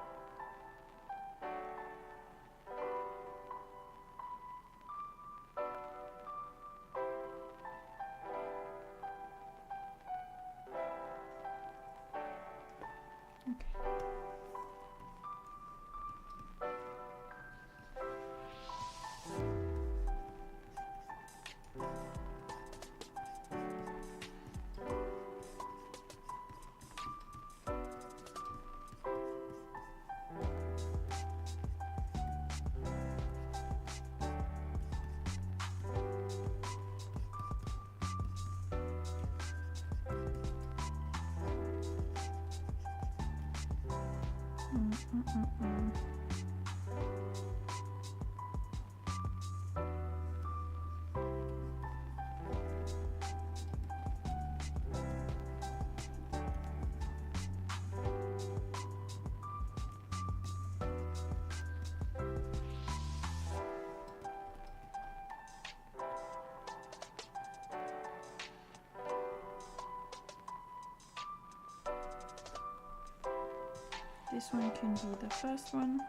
This one can be the first one.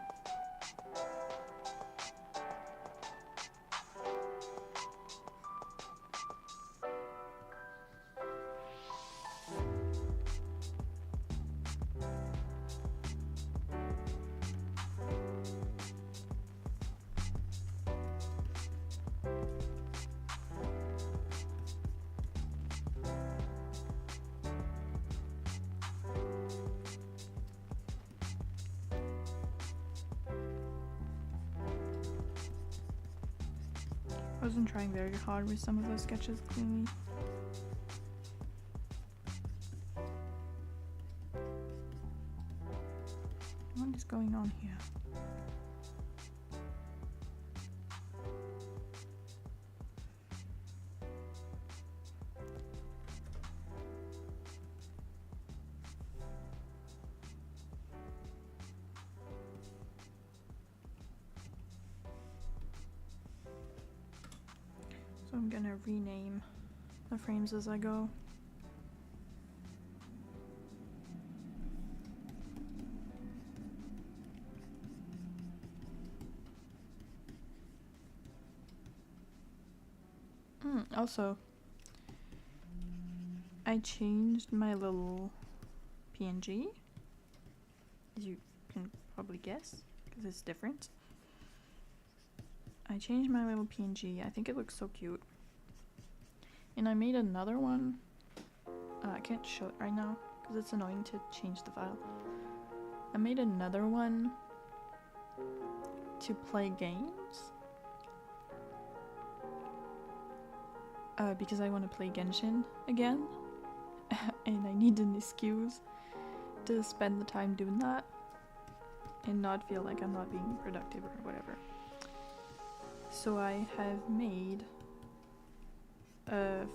I wasn't trying very hard with some of those sketches, clearly. What is going on here? I'm gonna rename the frames as I go. Also, I changed my little PNG, as you can probably guess, because it's different. I changed my little PNG. I think it looks so cute. And I made another one. I can't show it right now because it's annoying to change the file. I made another one to play games. Because I want to play Genshin again. And I need an excuse to spend the time doing that. And not feel like I'm not being productive or whatever. So I have made a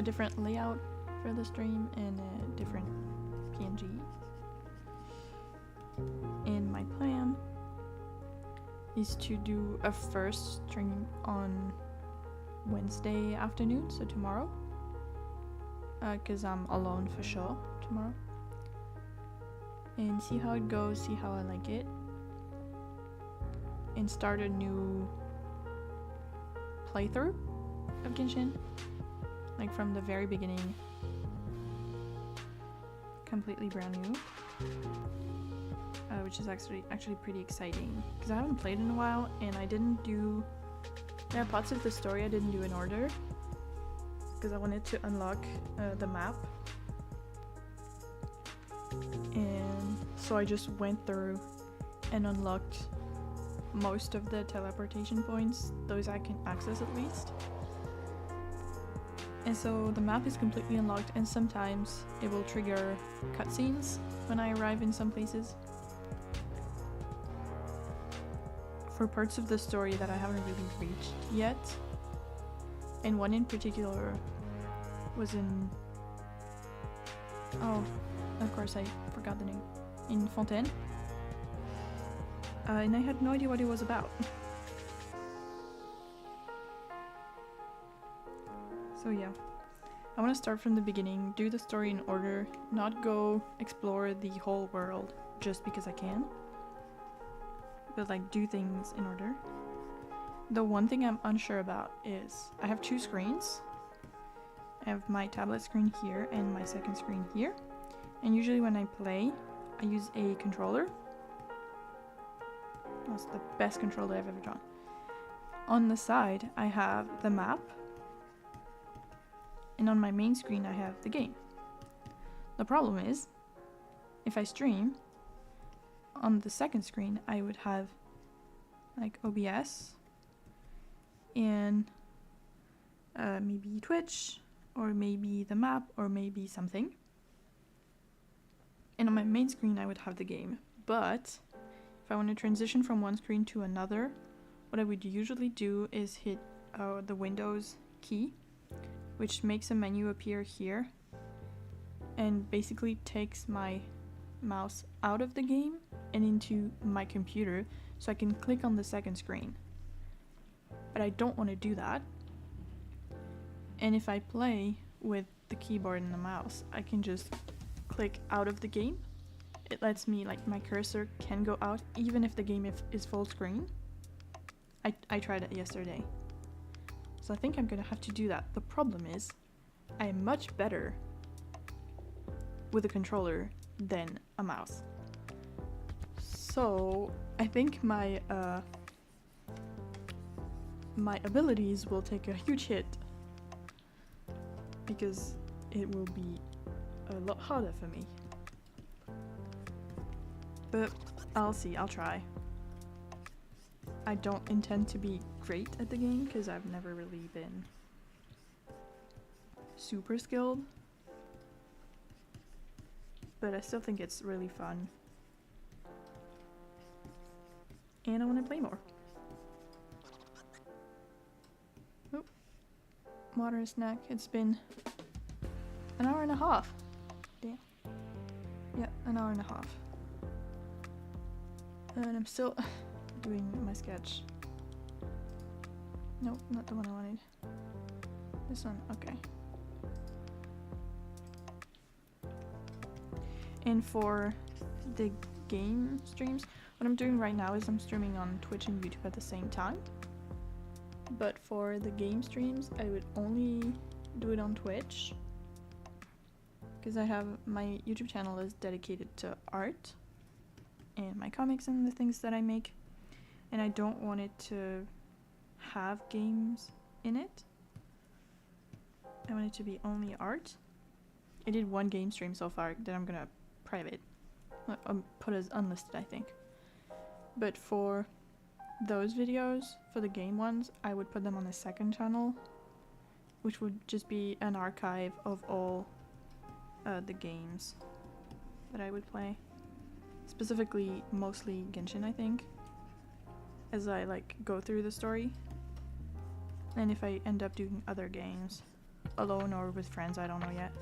different layout for the stream and a different PNG. And my plan is to do a first stream on Wednesday afternoon, so tomorrow. Because I'm alone for sure tomorrow. And see how it goes, see how I like it. And start a new playthrough of Genshin, like from the very beginning, completely brand new, which is actually pretty exciting because I haven't played in a while, and there are parts of the story I didn't do in order because I wanted to unlock the map, and so I just went through and unlocked most of the teleportation points, those I can access at least. And so the map is completely unlocked, and sometimes it will trigger cutscenes when I arrive in some places. For parts of the story that I haven't really reached yet. And one in particular was in... oh, of course I forgot the name. In Fontaine. And I had no idea what it was about. So yeah, I want to start from the beginning, do the story in order, not go explore the whole world just because I can, but like do things in order. The one thing I'm unsure about is I have two screens. I have my tablet screen here and my second screen here, and usually when I play I use a controller. That's the best controller I've ever drawn. On the side I have the map, and on my main screen I have the game. The problem is, if I stream, on the second screen I would have like OBS and maybe Twitch, or maybe the map, or maybe something. And on my main screen I would have the game. But if I want to transition from one screen to another, what I would usually do is hit the Windows key, which makes a menu appear here and basically takes my mouse out of the game and into my computer so I can click on the second screen. But I don't want to do that. And if I play with the keyboard and the mouse, I can just click out of the game. It lets me, like, my cursor can go out even if the game is full screen. I tried it yesterday. So I think I'm gonna have to do that. The problem is, I am much better with a controller than a mouse. So I think my abilities will take a huge hit because it will be a lot harder for me. But I'll see, I'll try. I don't intend to be great at the game because I've never really been super skilled. But I still think it's really fun. And I want to play more. Oh, water and snack. It's been an hour and a half. Damn. Yeah, an hour and a half. And I'm still doing my sketch. Nope, not the one I wanted. This one, okay. And for the game streams, what I'm doing right now is I'm streaming on Twitch and YouTube at the same time. But for the game streams, I would only do it on Twitch. Because I have my YouTube channel is dedicated to art and my comics and the things that I make. And I don't want it to have games in it. I want it to be only art. I did one game stream so far that I'm gonna private. Put as unlisted, I think. But for those videos, for the game ones, I would put them on the second channel, which would just be an archive of all the games that I would play. Specifically, mostly Genshin, I think, as I like go through the story. And if I end up doing other games, alone or with friends, I don't know yet.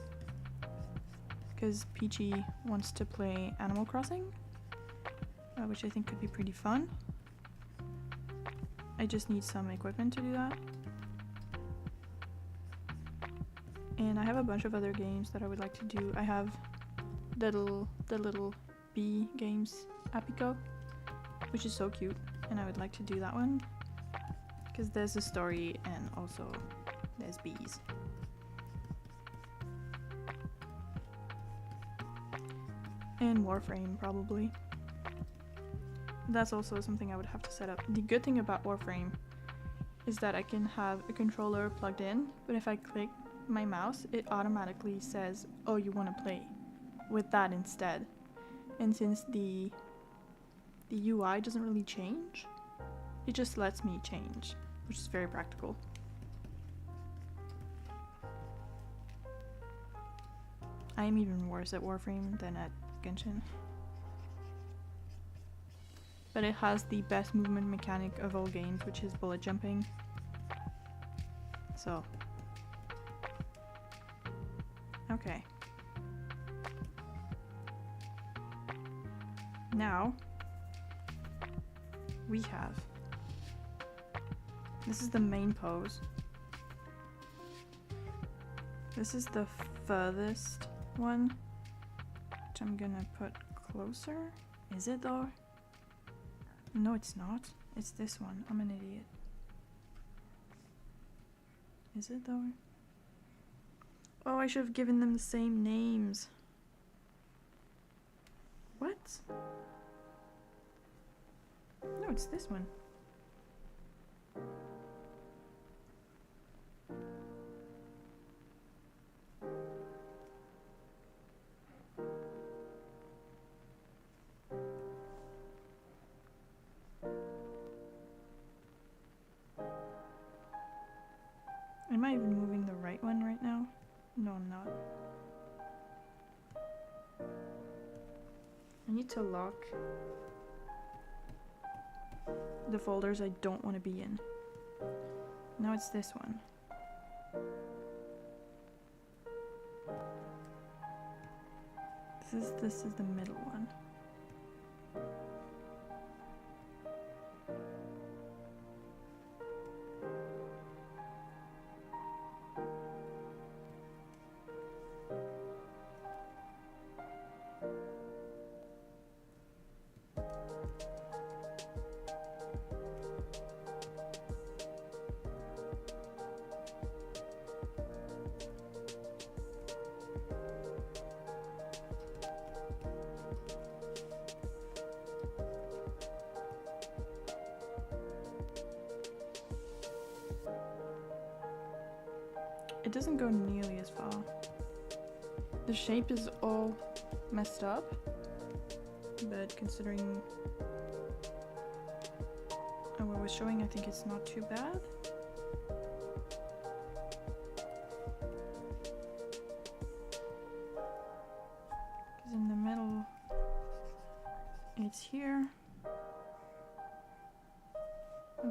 Because Peachy wants to play Animal Crossing, which I think could be pretty fun. I just need some equipment to do that. And I have a bunch of other games that I would like to do. I have the little bee games, Apico, which is so cute, and I would like to do that one. Because there's a story and also there's bees. And Warframe, probably. That's also something I would have to set up. The good thing about Warframe is that I can have a controller plugged in, but if I click my mouse, it automatically says, oh, you want to play with that instead. And since the UI doesn't really change, it just lets me change, which is very practical. I am even worse at Warframe than at Genshin. But it has the best movement mechanic of all games, which is bullet jumping. So. Okay. Now, we have. This is the main pose. This is the furthest one, which I'm gonna put closer. Is it though? No, it's not. It's this one. I'm an idiot. Is it though? Oh, I should have given them the same names. What? No, it's this one. Am I even moving the right one right now? No, I'm not. I need to lock the folders I don't want to be in. Now it's this one. This is the middle one. It doesn't go nearly as far. The shape is all messed up, but considering what I was showing, I think it's not too bad. Because in the middle, it's here.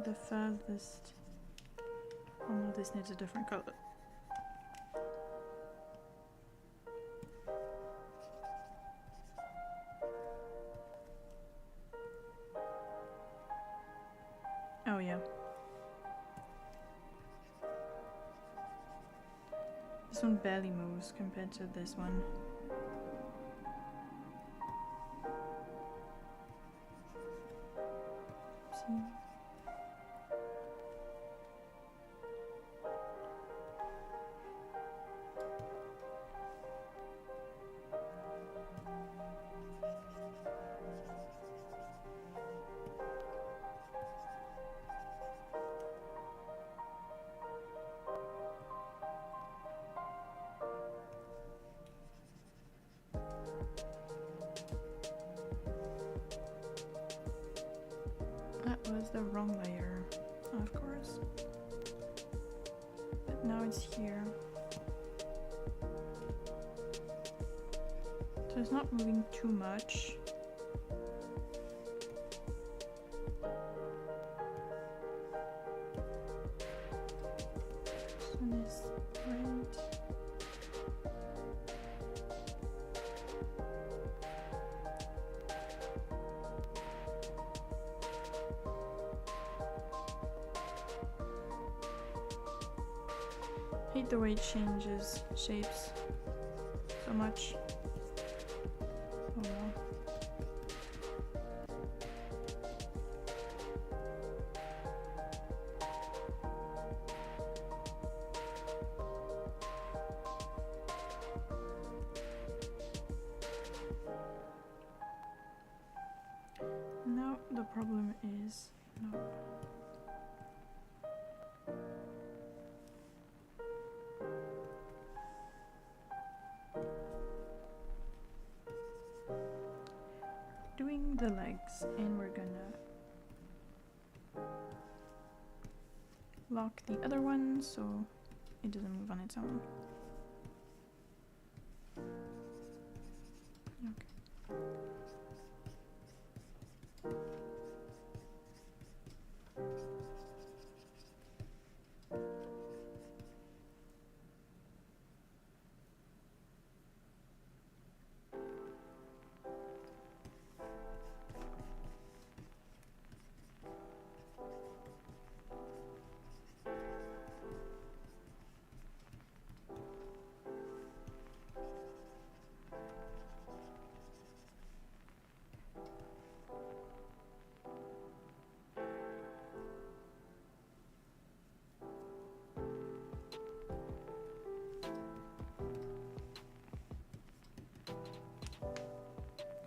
The furthest, oh no, this needs a different color. Oh yeah. one barely moves compared to this one. See? That was the wrong layer, of course. But now it's here. So it's not moving too much. This one is red. Hate the way it changes shapes so much. Oh well. Now the problem is no. Doing the legs, and we're gonna lock the other one so it doesn't move on its own. Okay.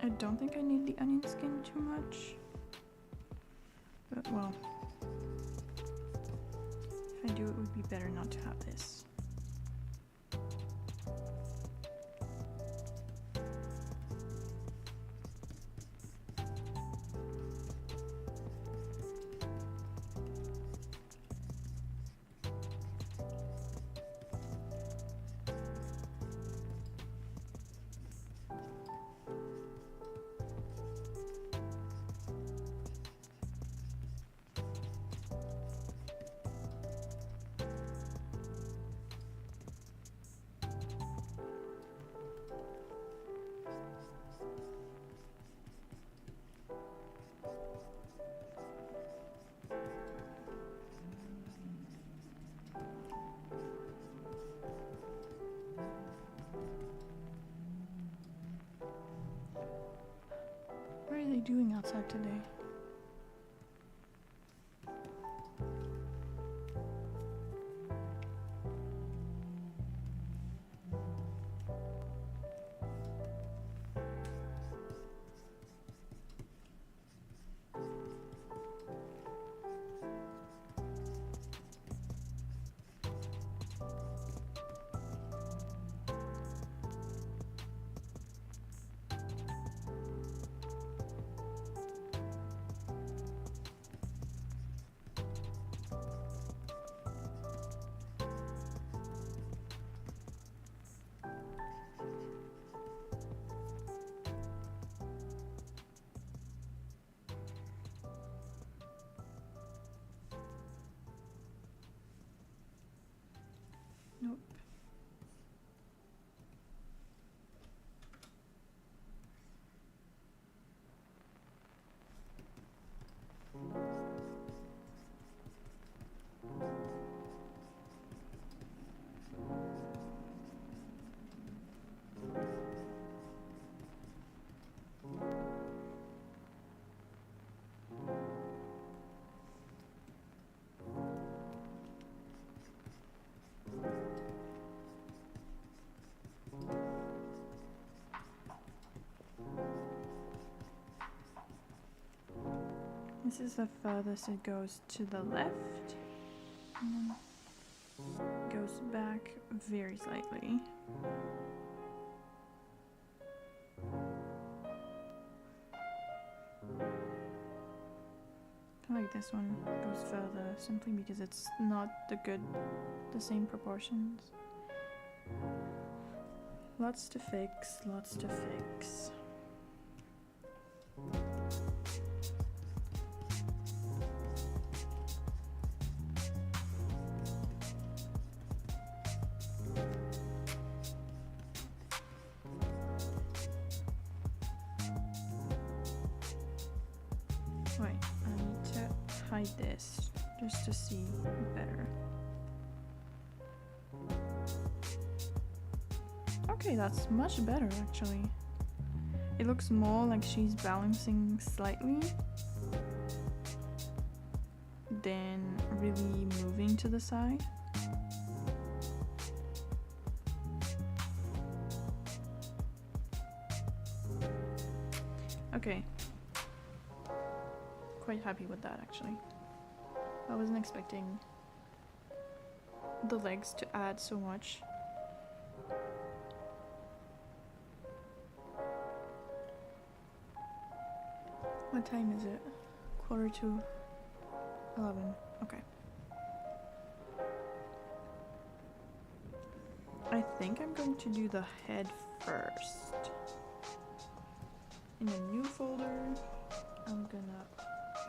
I don't think I need the onion skin too much, but well, if I do, it would be better not to have this. What are they doing outside today? This is the furthest it goes to the left. And then goes back very slightly. I feel like this one goes further simply because it's not the same proportions. Lots to fix, lots to fix. Wait, I need to hide this just to see better. Okay, that's much better actually. It looks more like she's balancing slightly than really moving to the side. Okay. Quite happy with that actually. I wasn't expecting the legs to add so much. What time is it? 11:45. Okay. I think I'm going to do the head first. In a new folder, I'm gonna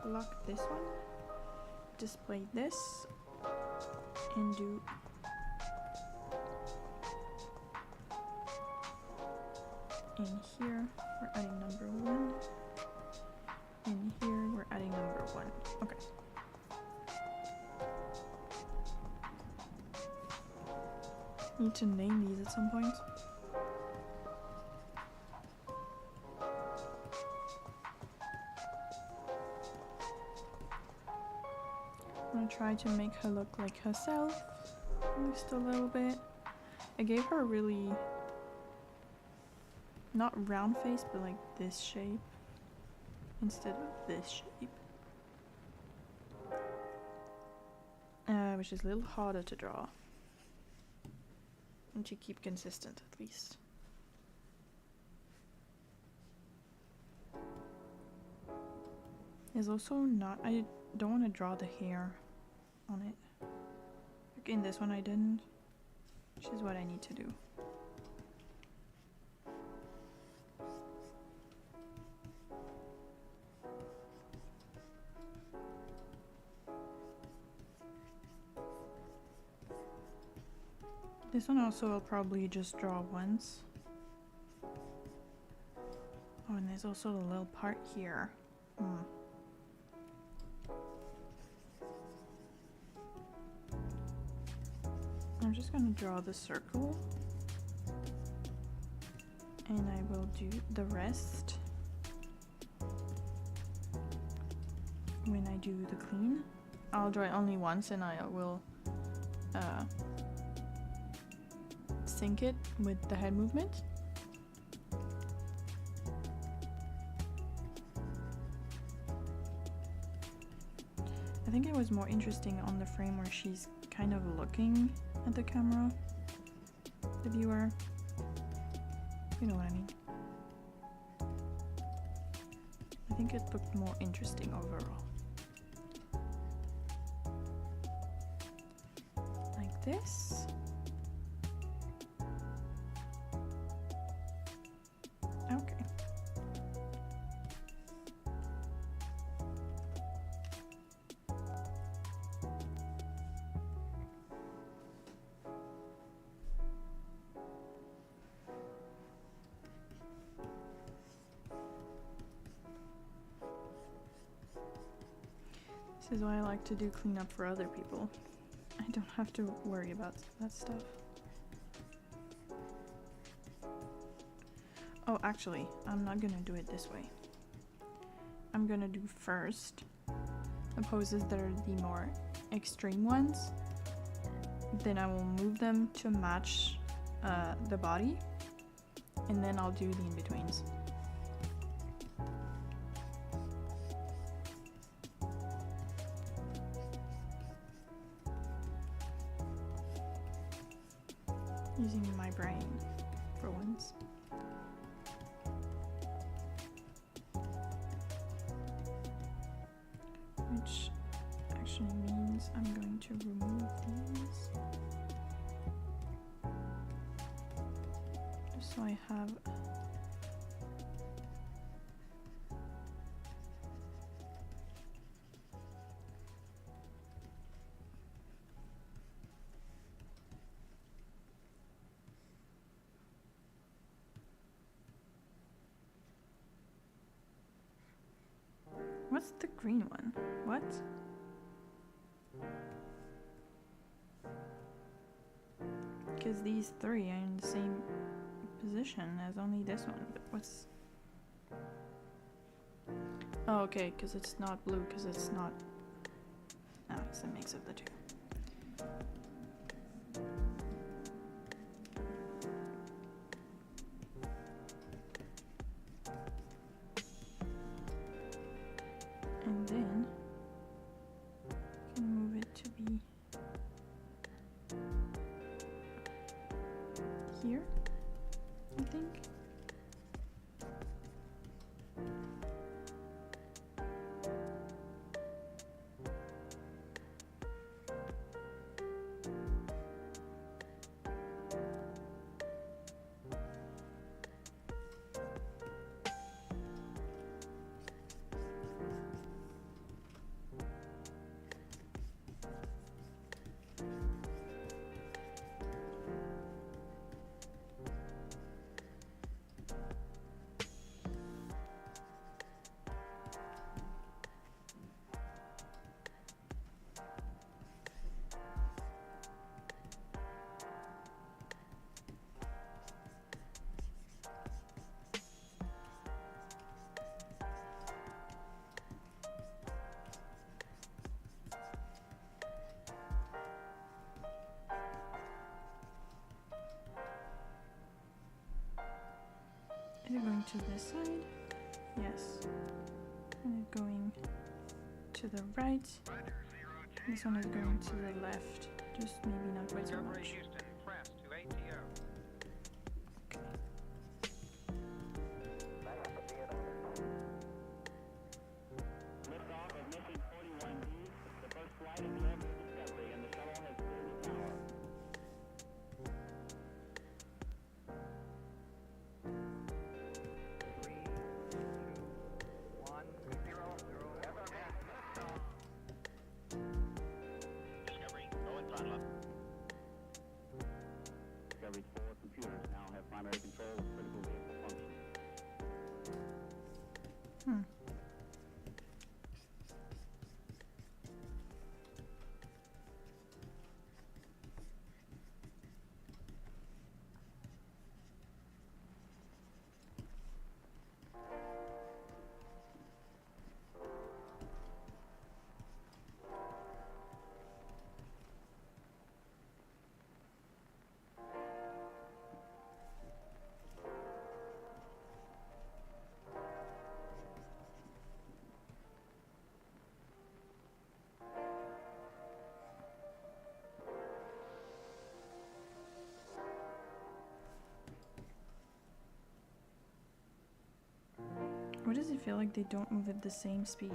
lock this one, display this, and do in here we're adding number 1. In here we're adding number 1. Okay. Need to name these at some point. I'm gonna try to make her look like herself, just a little bit. I gave her a really, not round face, but like this shape instead of this shape. Which is a little harder to draw. And to keep consistent at least. There's also not, I don't want to draw the hair on it. Like in this one I didn't, which is what I need to do. This one also I'll probably just draw once. Oh, and there's also a little part here. I'm just gonna draw the circle. And I will do the rest when I do the clean. I'll draw it only once and I will sync it with the head movement. I think it was more interesting on the frame where she's kind of looking at the camera, the viewer. You know what I mean. I think it looked more interesting overall. Like this. Okay. This is why I like to do cleanup for other people. I don't have to worry about that stuff. Oh, actually, I'm not gonna do it this way. I'm gonna do first the poses that are the more extreme ones. Then I will move them to match the body. And then I'll do the in-betweens. which actually means I'm going to remove these. Just so I have what's the green one? What? Because these three are in the same position as only this one, but what's... Oh, okay, because it's not blue, because it's not... Ah, it's a mix of the two. And then I can move it to be here, I think. Is it going to this side? Yes. And it going to the right. This one is going to the left. Just maybe not quite so much. Why does it feel like they don't move at the same speed?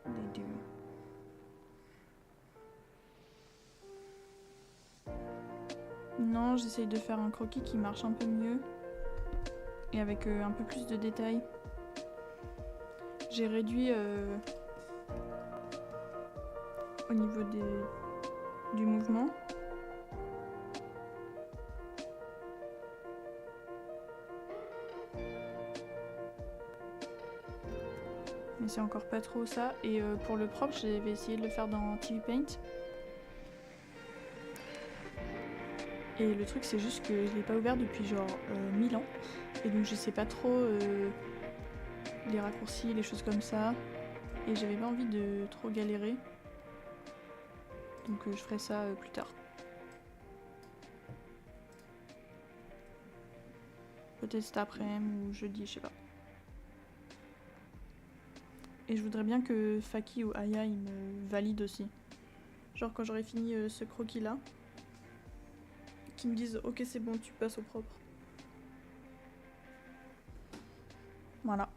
They do. Non, j'essaye de faire un croquis qui marche un peu mieux et avec un peu plus de détails. J'ai réduit au niveau du mouvement. Mais c'est encore pas trop ça. Et pour le propre, j'avais essayé de le faire dans TV Paint. Et le truc, c'est juste que je l'ai pas ouvert depuis genre 1000 ans. Et donc je sais pas trop les raccourcis, les choses comme ça. Et j'avais pas envie de trop galérer. Donc je ferai ça plus tard. Peut-être cet après-midi ou jeudi, je sais pas. Et je voudrais bien que Faki ou Aya ils me valident aussi. Genre quand j'aurai fini ce croquis là, qu'ils me disent ok c'est bon tu passes au propre. Voilà.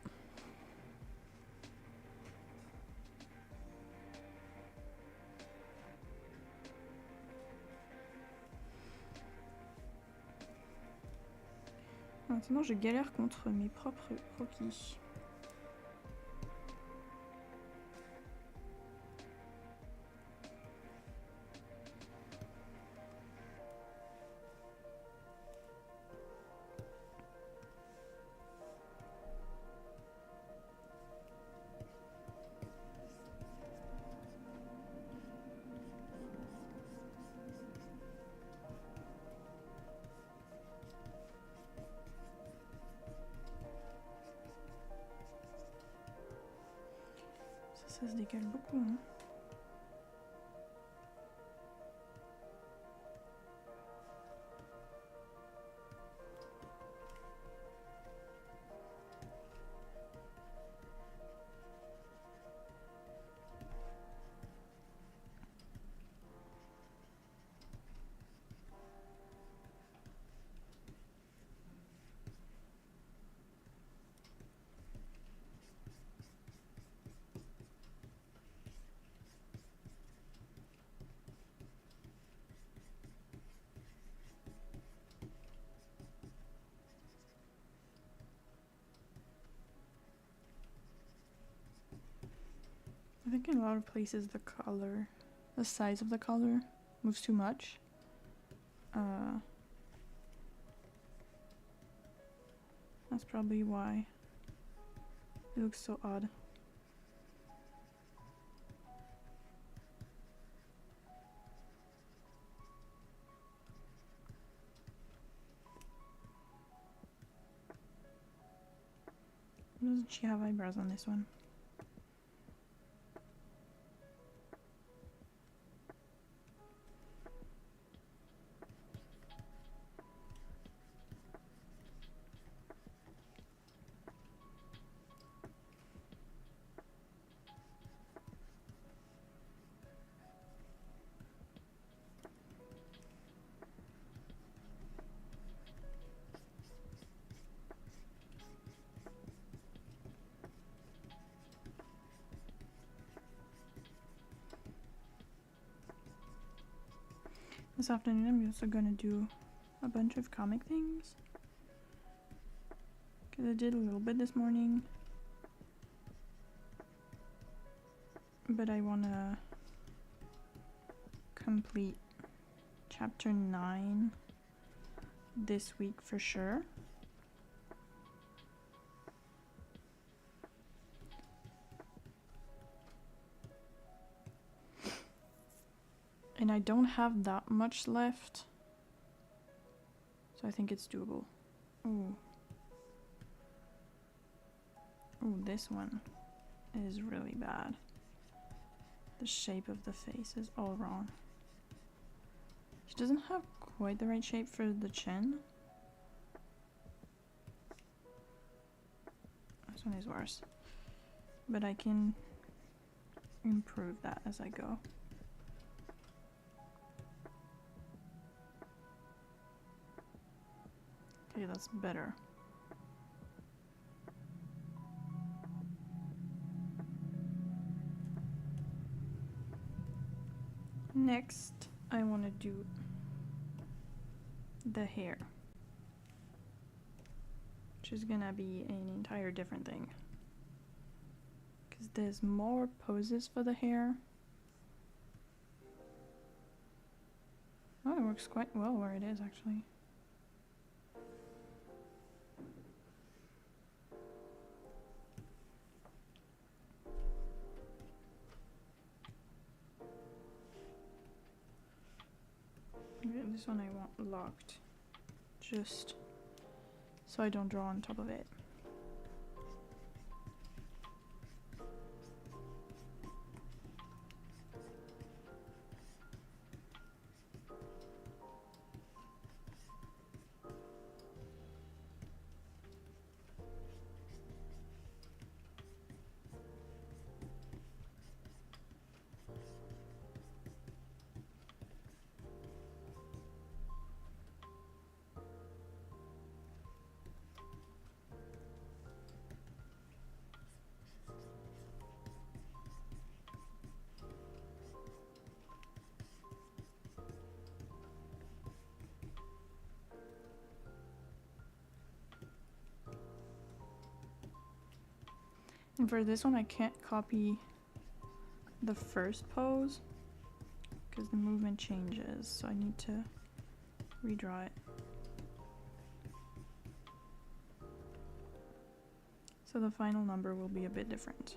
Maintenant, je galère contre mes propres croquis. Ça se décale beaucoup, hein. I think in a lot of places the size of the color moves too much. That's probably why it looks so odd. Doesn't she have eyebrows on this one? This afternoon I'm also gonna do a bunch of comic things. Because I did a little bit this morning. But I wanna complete chapter 9 this week for sure. And I don't have that much left. So I think it's doable. Ooh. Ooh, this one is really bad. The shape of the face is all wrong. She doesn't have quite the right shape for the chin. This one is worse. But I can improve that as I go. Okay, that's better. Next, I want to do the hair, which is gonna be an entire different thing. Because there's more poses for the hair. Oh, it works quite well where it is, actually. Okay, this one I want locked, just so I don't draw on top of it. And for this one, I can't copy the first pose because the movement changes, so I need to redraw it. So the final number will be a bit different.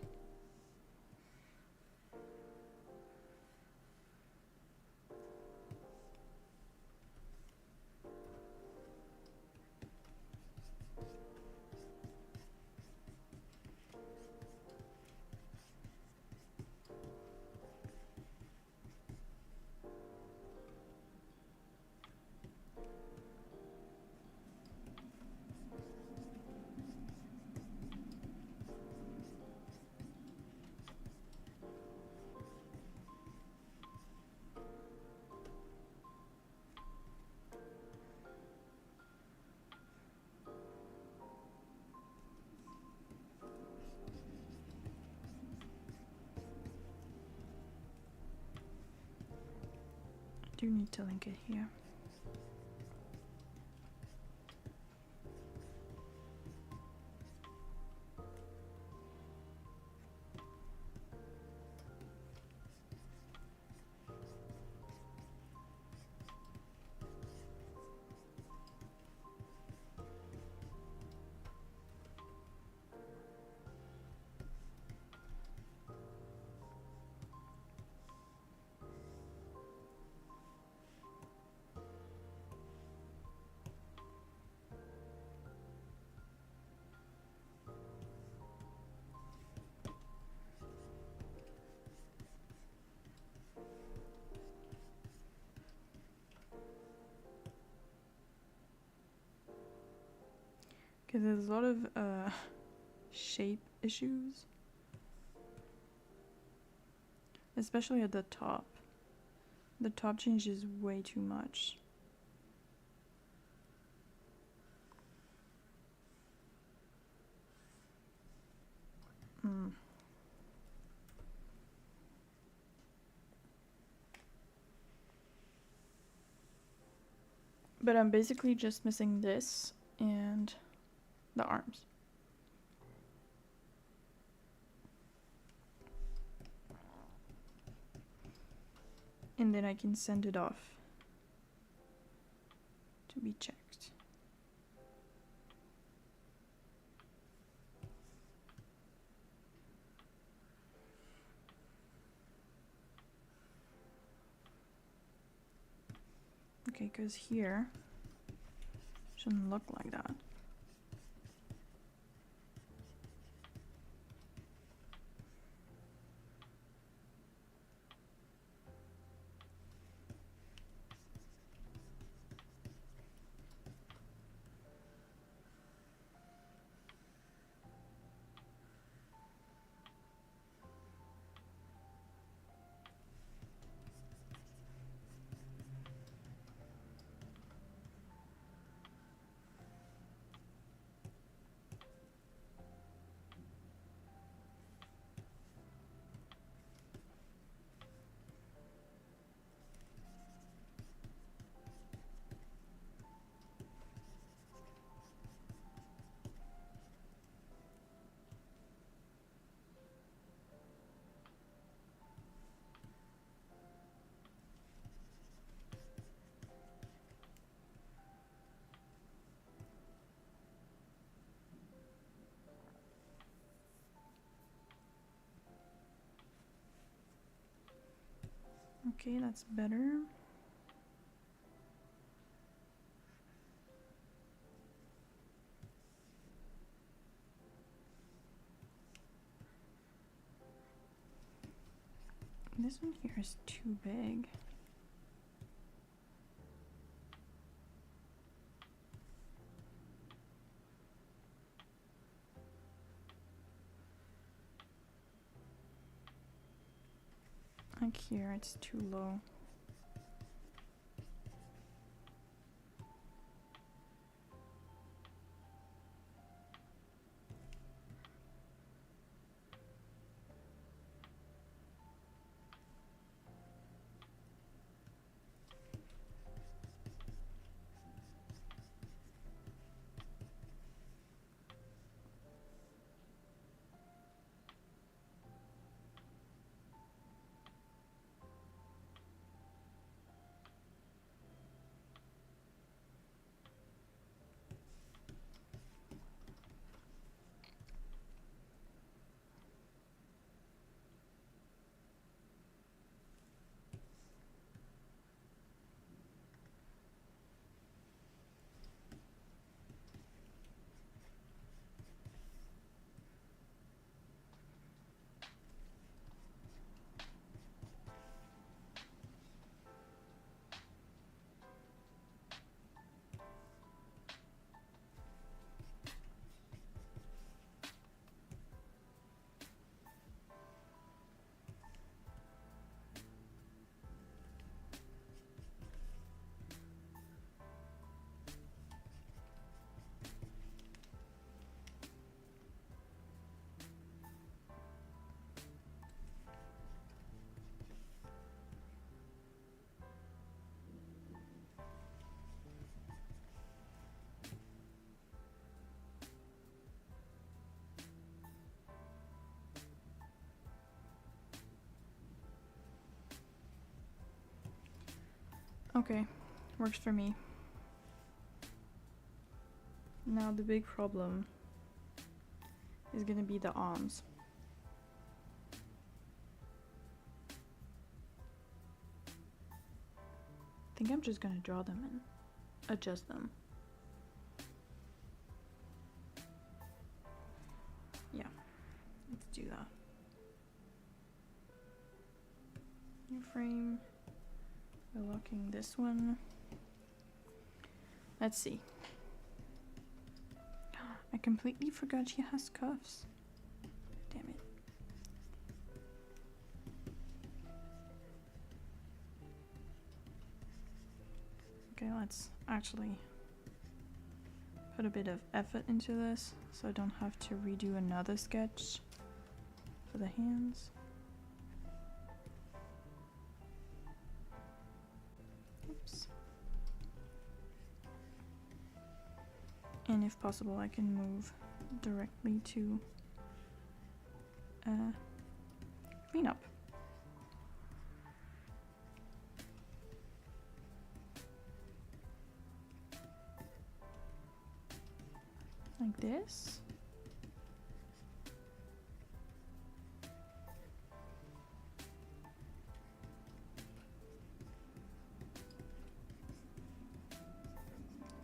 I do need to link it here. Because there's a lot of shape issues, especially at the top. The top changes way too much. But I'm basically just missing this and the arms. And then I can send it off to be checked. Okay, because here shouldn't look like that. Okay, that's better. This one here is too big. Like here, it's too low. Okay, works for me. Now the big problem is gonna be the arms. I think I'm just gonna draw them and adjust them. Yeah, let's do that. New frame. We're locking this one. Let's see. I completely forgot she has cuffs. Damn it. Okay, let's actually put a bit of effort into this so I don't have to redo another sketch for the hands. Oops. And if possible, I can move directly to clean up. Like this.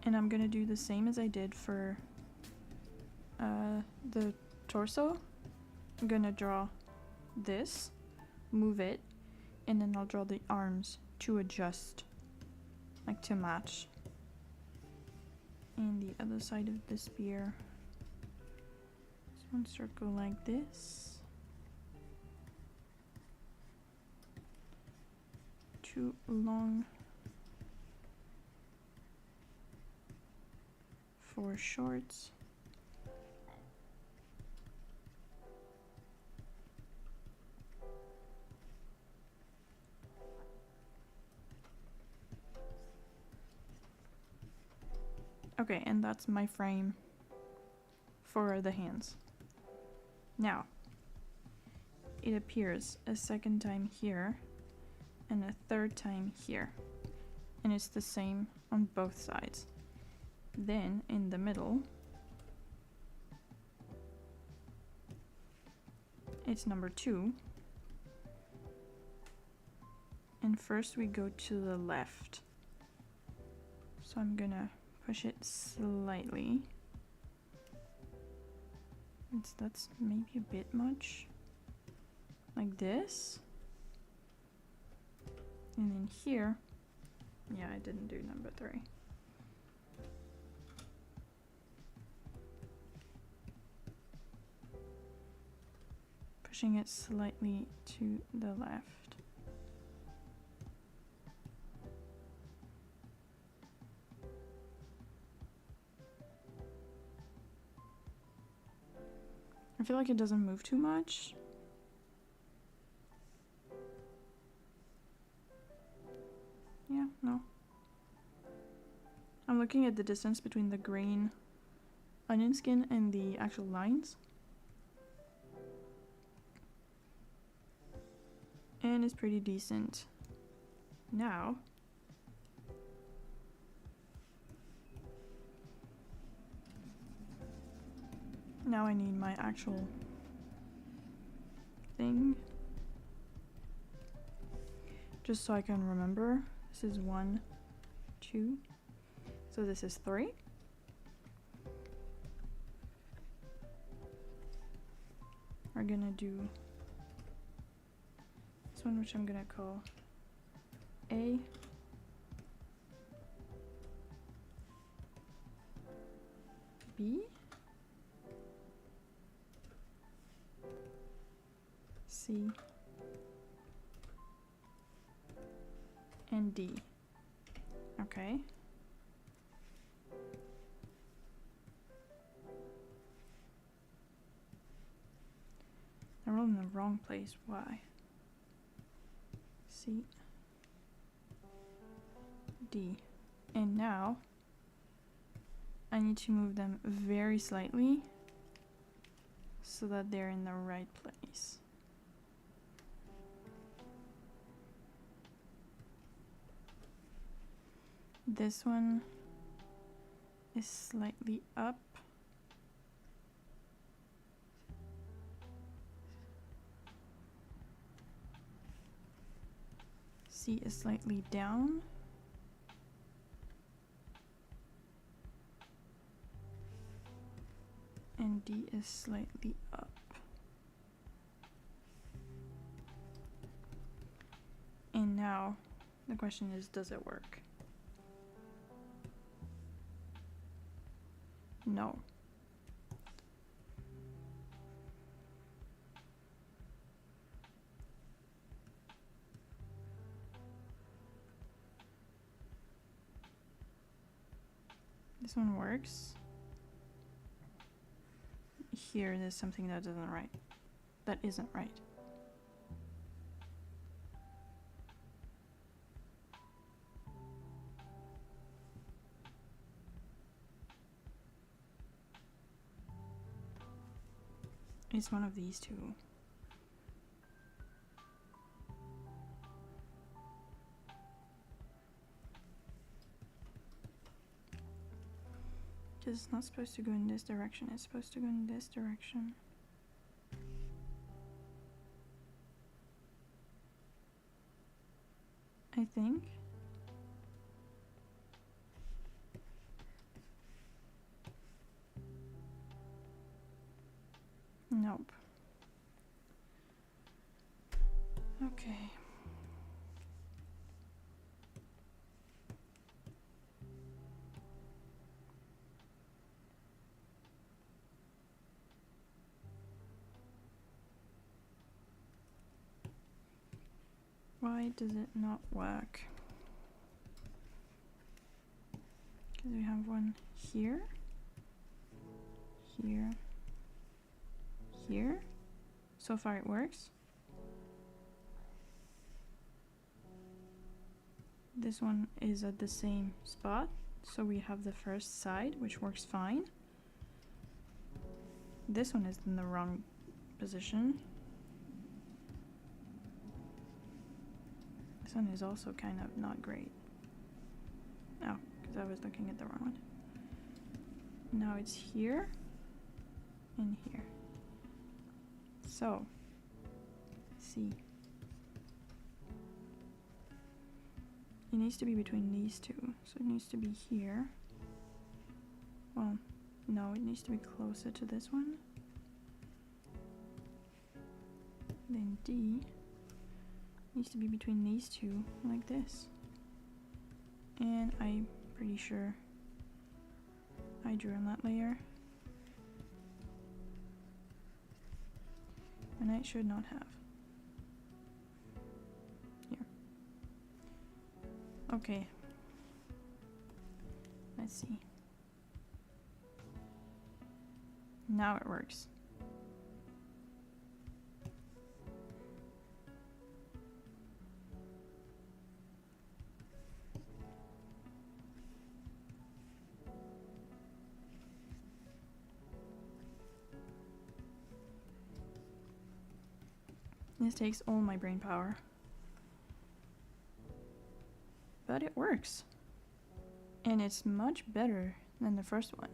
And I'm gonna do the same as I did for the torso. I'm gonna draw this, move it, and then I'll draw the arms to adjust, like to match. And the other side of the spear. This one circle like this. Too long for shorts. Okay, and that's my frame for the hands. Now, it appears a second time here and a third time here. And it's the same on both sides. Then, in the middle, it's number 2. And first we go to the left. So I'm gonna push it slightly. That's maybe a bit much. Like this. And then here, yeah, I didn't do number 3. Pushing it slightly to the left. I feel like it doesn't move too much. Yeah, no. I'm looking at the distance between the green onion skin and the actual lines. And it's pretty decent. Now, I need my actual thing. Just so I can remember. This is 1, 2. So this is 3. We're gonna do this one, which I'm gonna call A. B. C. And D. Okay. I rolled in the wrong place. Why? C. D. And now I need to move them very slightly so that they're in the right place. This one is slightly up. C is slightly down. And D is slightly up. And now the question is, does it work? No. This one works. Here there's something that isn't right. It's one of these two. Because it's not supposed to go in this direction, it's supposed to go in this direction. I think. Nope. Okay. Why does it not work? Because we have one here, here, here. So far it works. This one is at the same spot, so we have the first side, which works fine. This one is in the wrong position. This one is also kind of not great. Oh, because I was looking at the wrong one. Now it's here and here. So, C. It needs to be between these two, so it needs to be here. Well, no, it needs to be closer to this one. Then D needs to be between these two, like this. And I'm pretty sure I drew on that layer. And I should not have. Here. Okay. Let's see. Now it works. This takes all my brain power. But it works. And it's much better than the first one.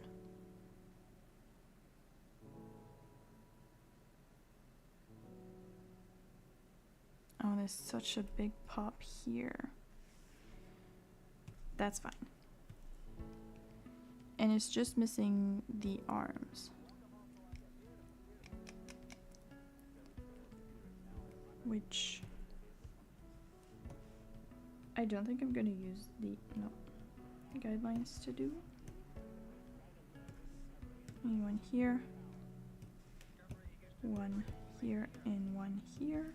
Oh, there's such a big pop here. That's fine. And it's just missing the arms. Which I don't think I'm gonna use the guidelines to do. Need one here, one here, and one here.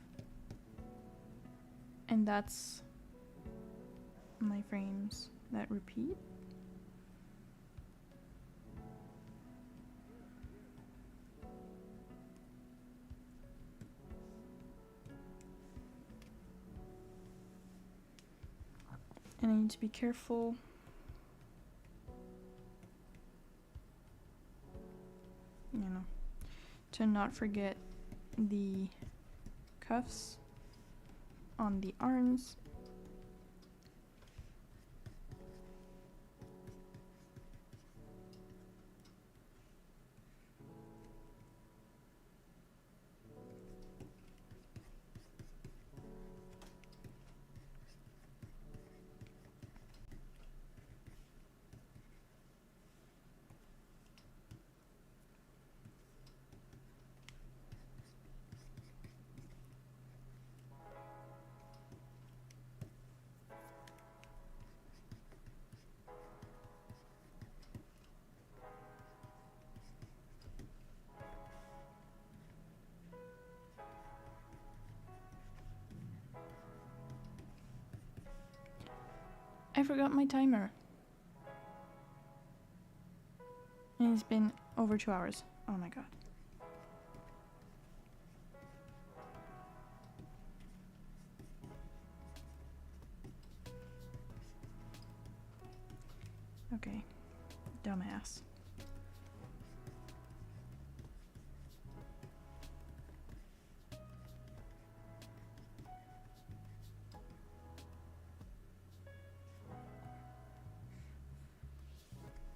And that's my frames that repeat. And I need to be careful to not forget the cuffs on the arms. I forgot my timer. And it's been over 2 hours. Oh my god. Okay. Dumbass.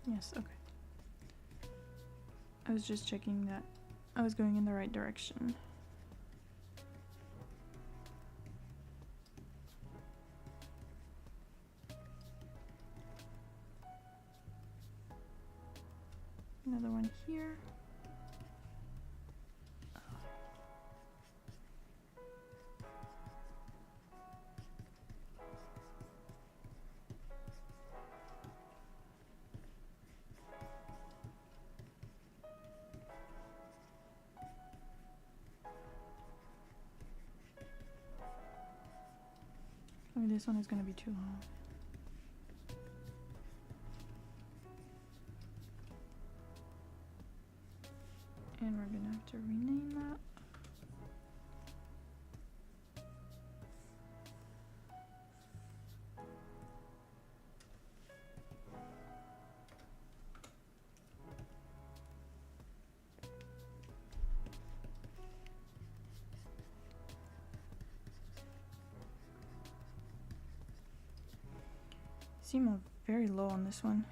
Yes, okay. I was just checking that I was going in the right direction. Another one here. Oh, this one is going to be too long. And we're going to have to rename that. Seem very low on this one.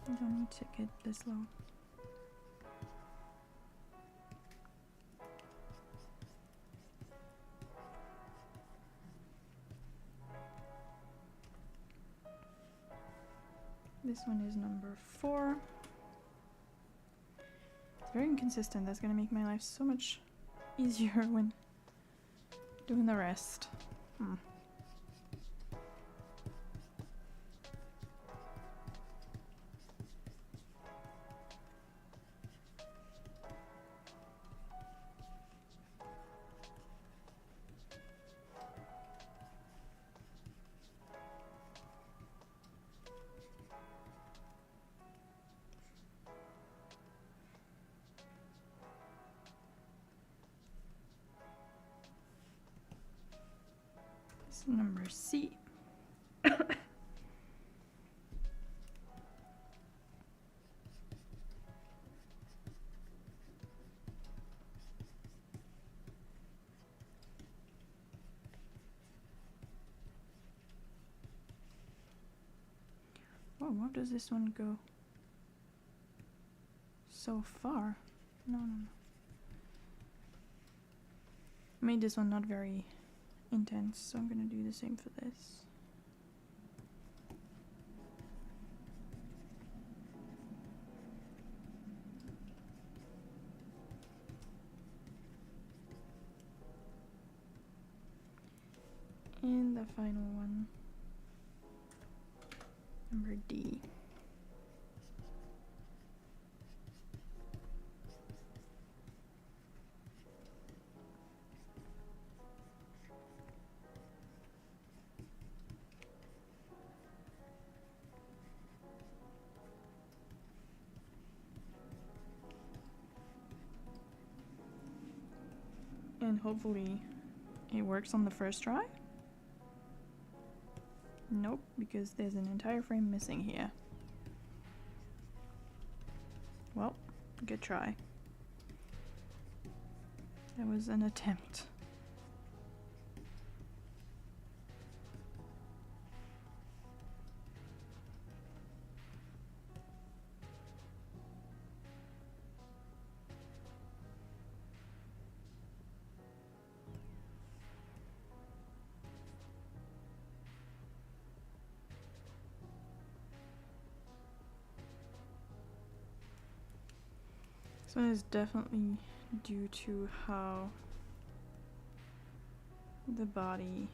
I don't need to get this low. This one is number 4. It's very inconsistent. That's gonna make my life so much easier when doing the rest. This is number C. Oh, where does this one go? So far? No. Made this one not very intense, so I'm gonna do the same for this. And the final one, number D. And hopefully it works on the first try. Nope, because there's an entire frame missing here. Well, good try. That was an attempt. This one is definitely due to how the body,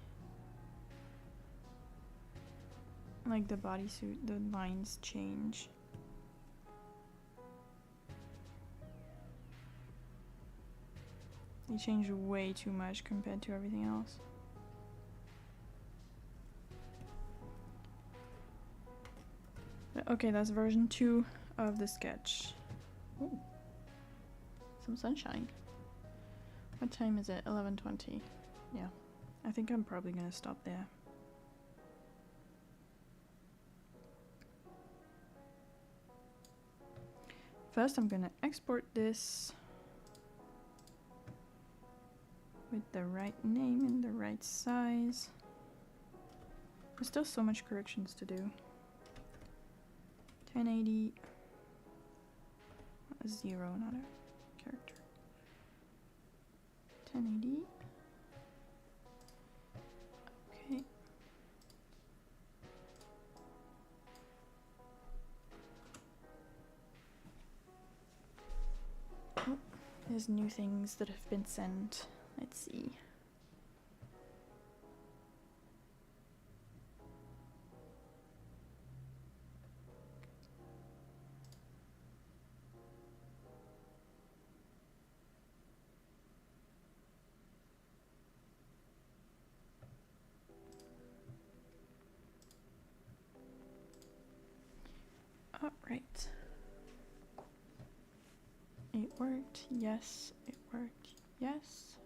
like the bodysuit, the lines change. They changed way too much compared to everything else. But okay, that's version 2 of the sketch. Ooh. Some sunshine. What time is it? 11:20. Yeah. I think I'm probably gonna stop there. First, I'm gonna export this with the right name and the right size. There's still so much corrections to do. 1080. 0, not a character. 1080. Okay. Oh, there's new things that have been sent. Let's see. All right. It worked. Yes, it worked. Yes.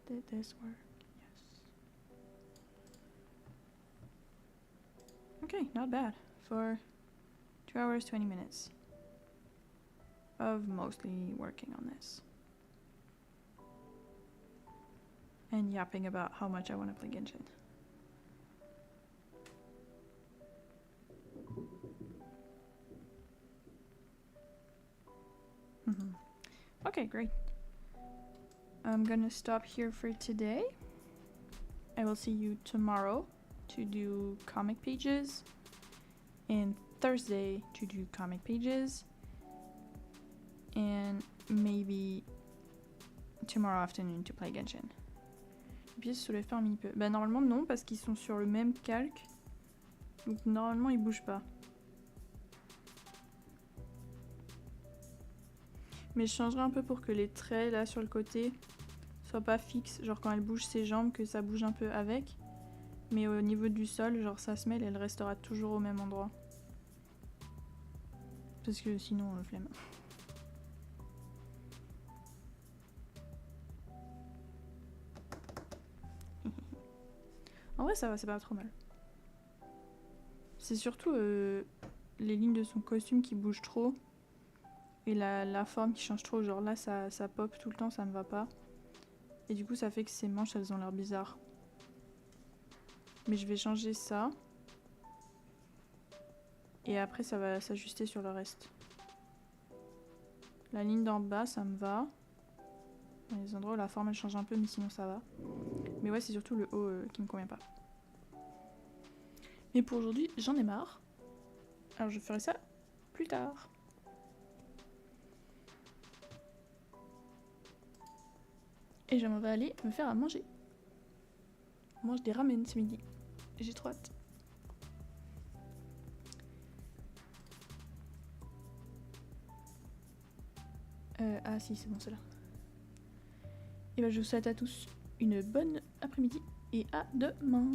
Did this work? Yes. Okay, not bad. For 2 hours, 20 minutes of mostly working on this. And yapping about how much I want to play Genshin. Okay, great. I'm gonna stop here for today. I will see you tomorrow to do comic pages, and Thursday to do comic pages, and maybe tomorrow afternoon to play Genshin. Les pièces se soulèvent pas un mini peu. Bah normalement non, parce qu'ils sont sur le même calque. Donc normalement ils bougent pas. Mais je changerai un peu pour que les traits là sur le côté soient pas fixes. Genre quand elle bouge ses jambes, que ça bouge un peu avec. Mais au niveau du sol, genre sa semelle, elle restera toujours au même endroit. Parce que sinon, flemme. En vrai, ça va, c'est pas trop mal. C'est surtout les lignes de son costume qui bougent trop. Et la forme qui change trop. Genre là, ça pop tout le temps, ça ne va pas. Et du coup, ça fait que ses manches, elles ont l'air bizarres. Mais je vais changer ça. Et après, ça va s'ajuster sur le reste. La ligne d'en bas, ça me va. Dans les endroits où la forme, elle change un peu, mais sinon, ça va. Mais ouais, c'est surtout le haut qui me convient pas. Mais pour aujourd'hui, j'en ai marre. Alors, je ferai ça plus tard. Et je m'en vais aller me faire à manger. On mange des ramen ce midi. J'ai trop hâte. Ah si, c'est bon cela. Et ben je vous souhaite à tous une bonne après-midi et à demain.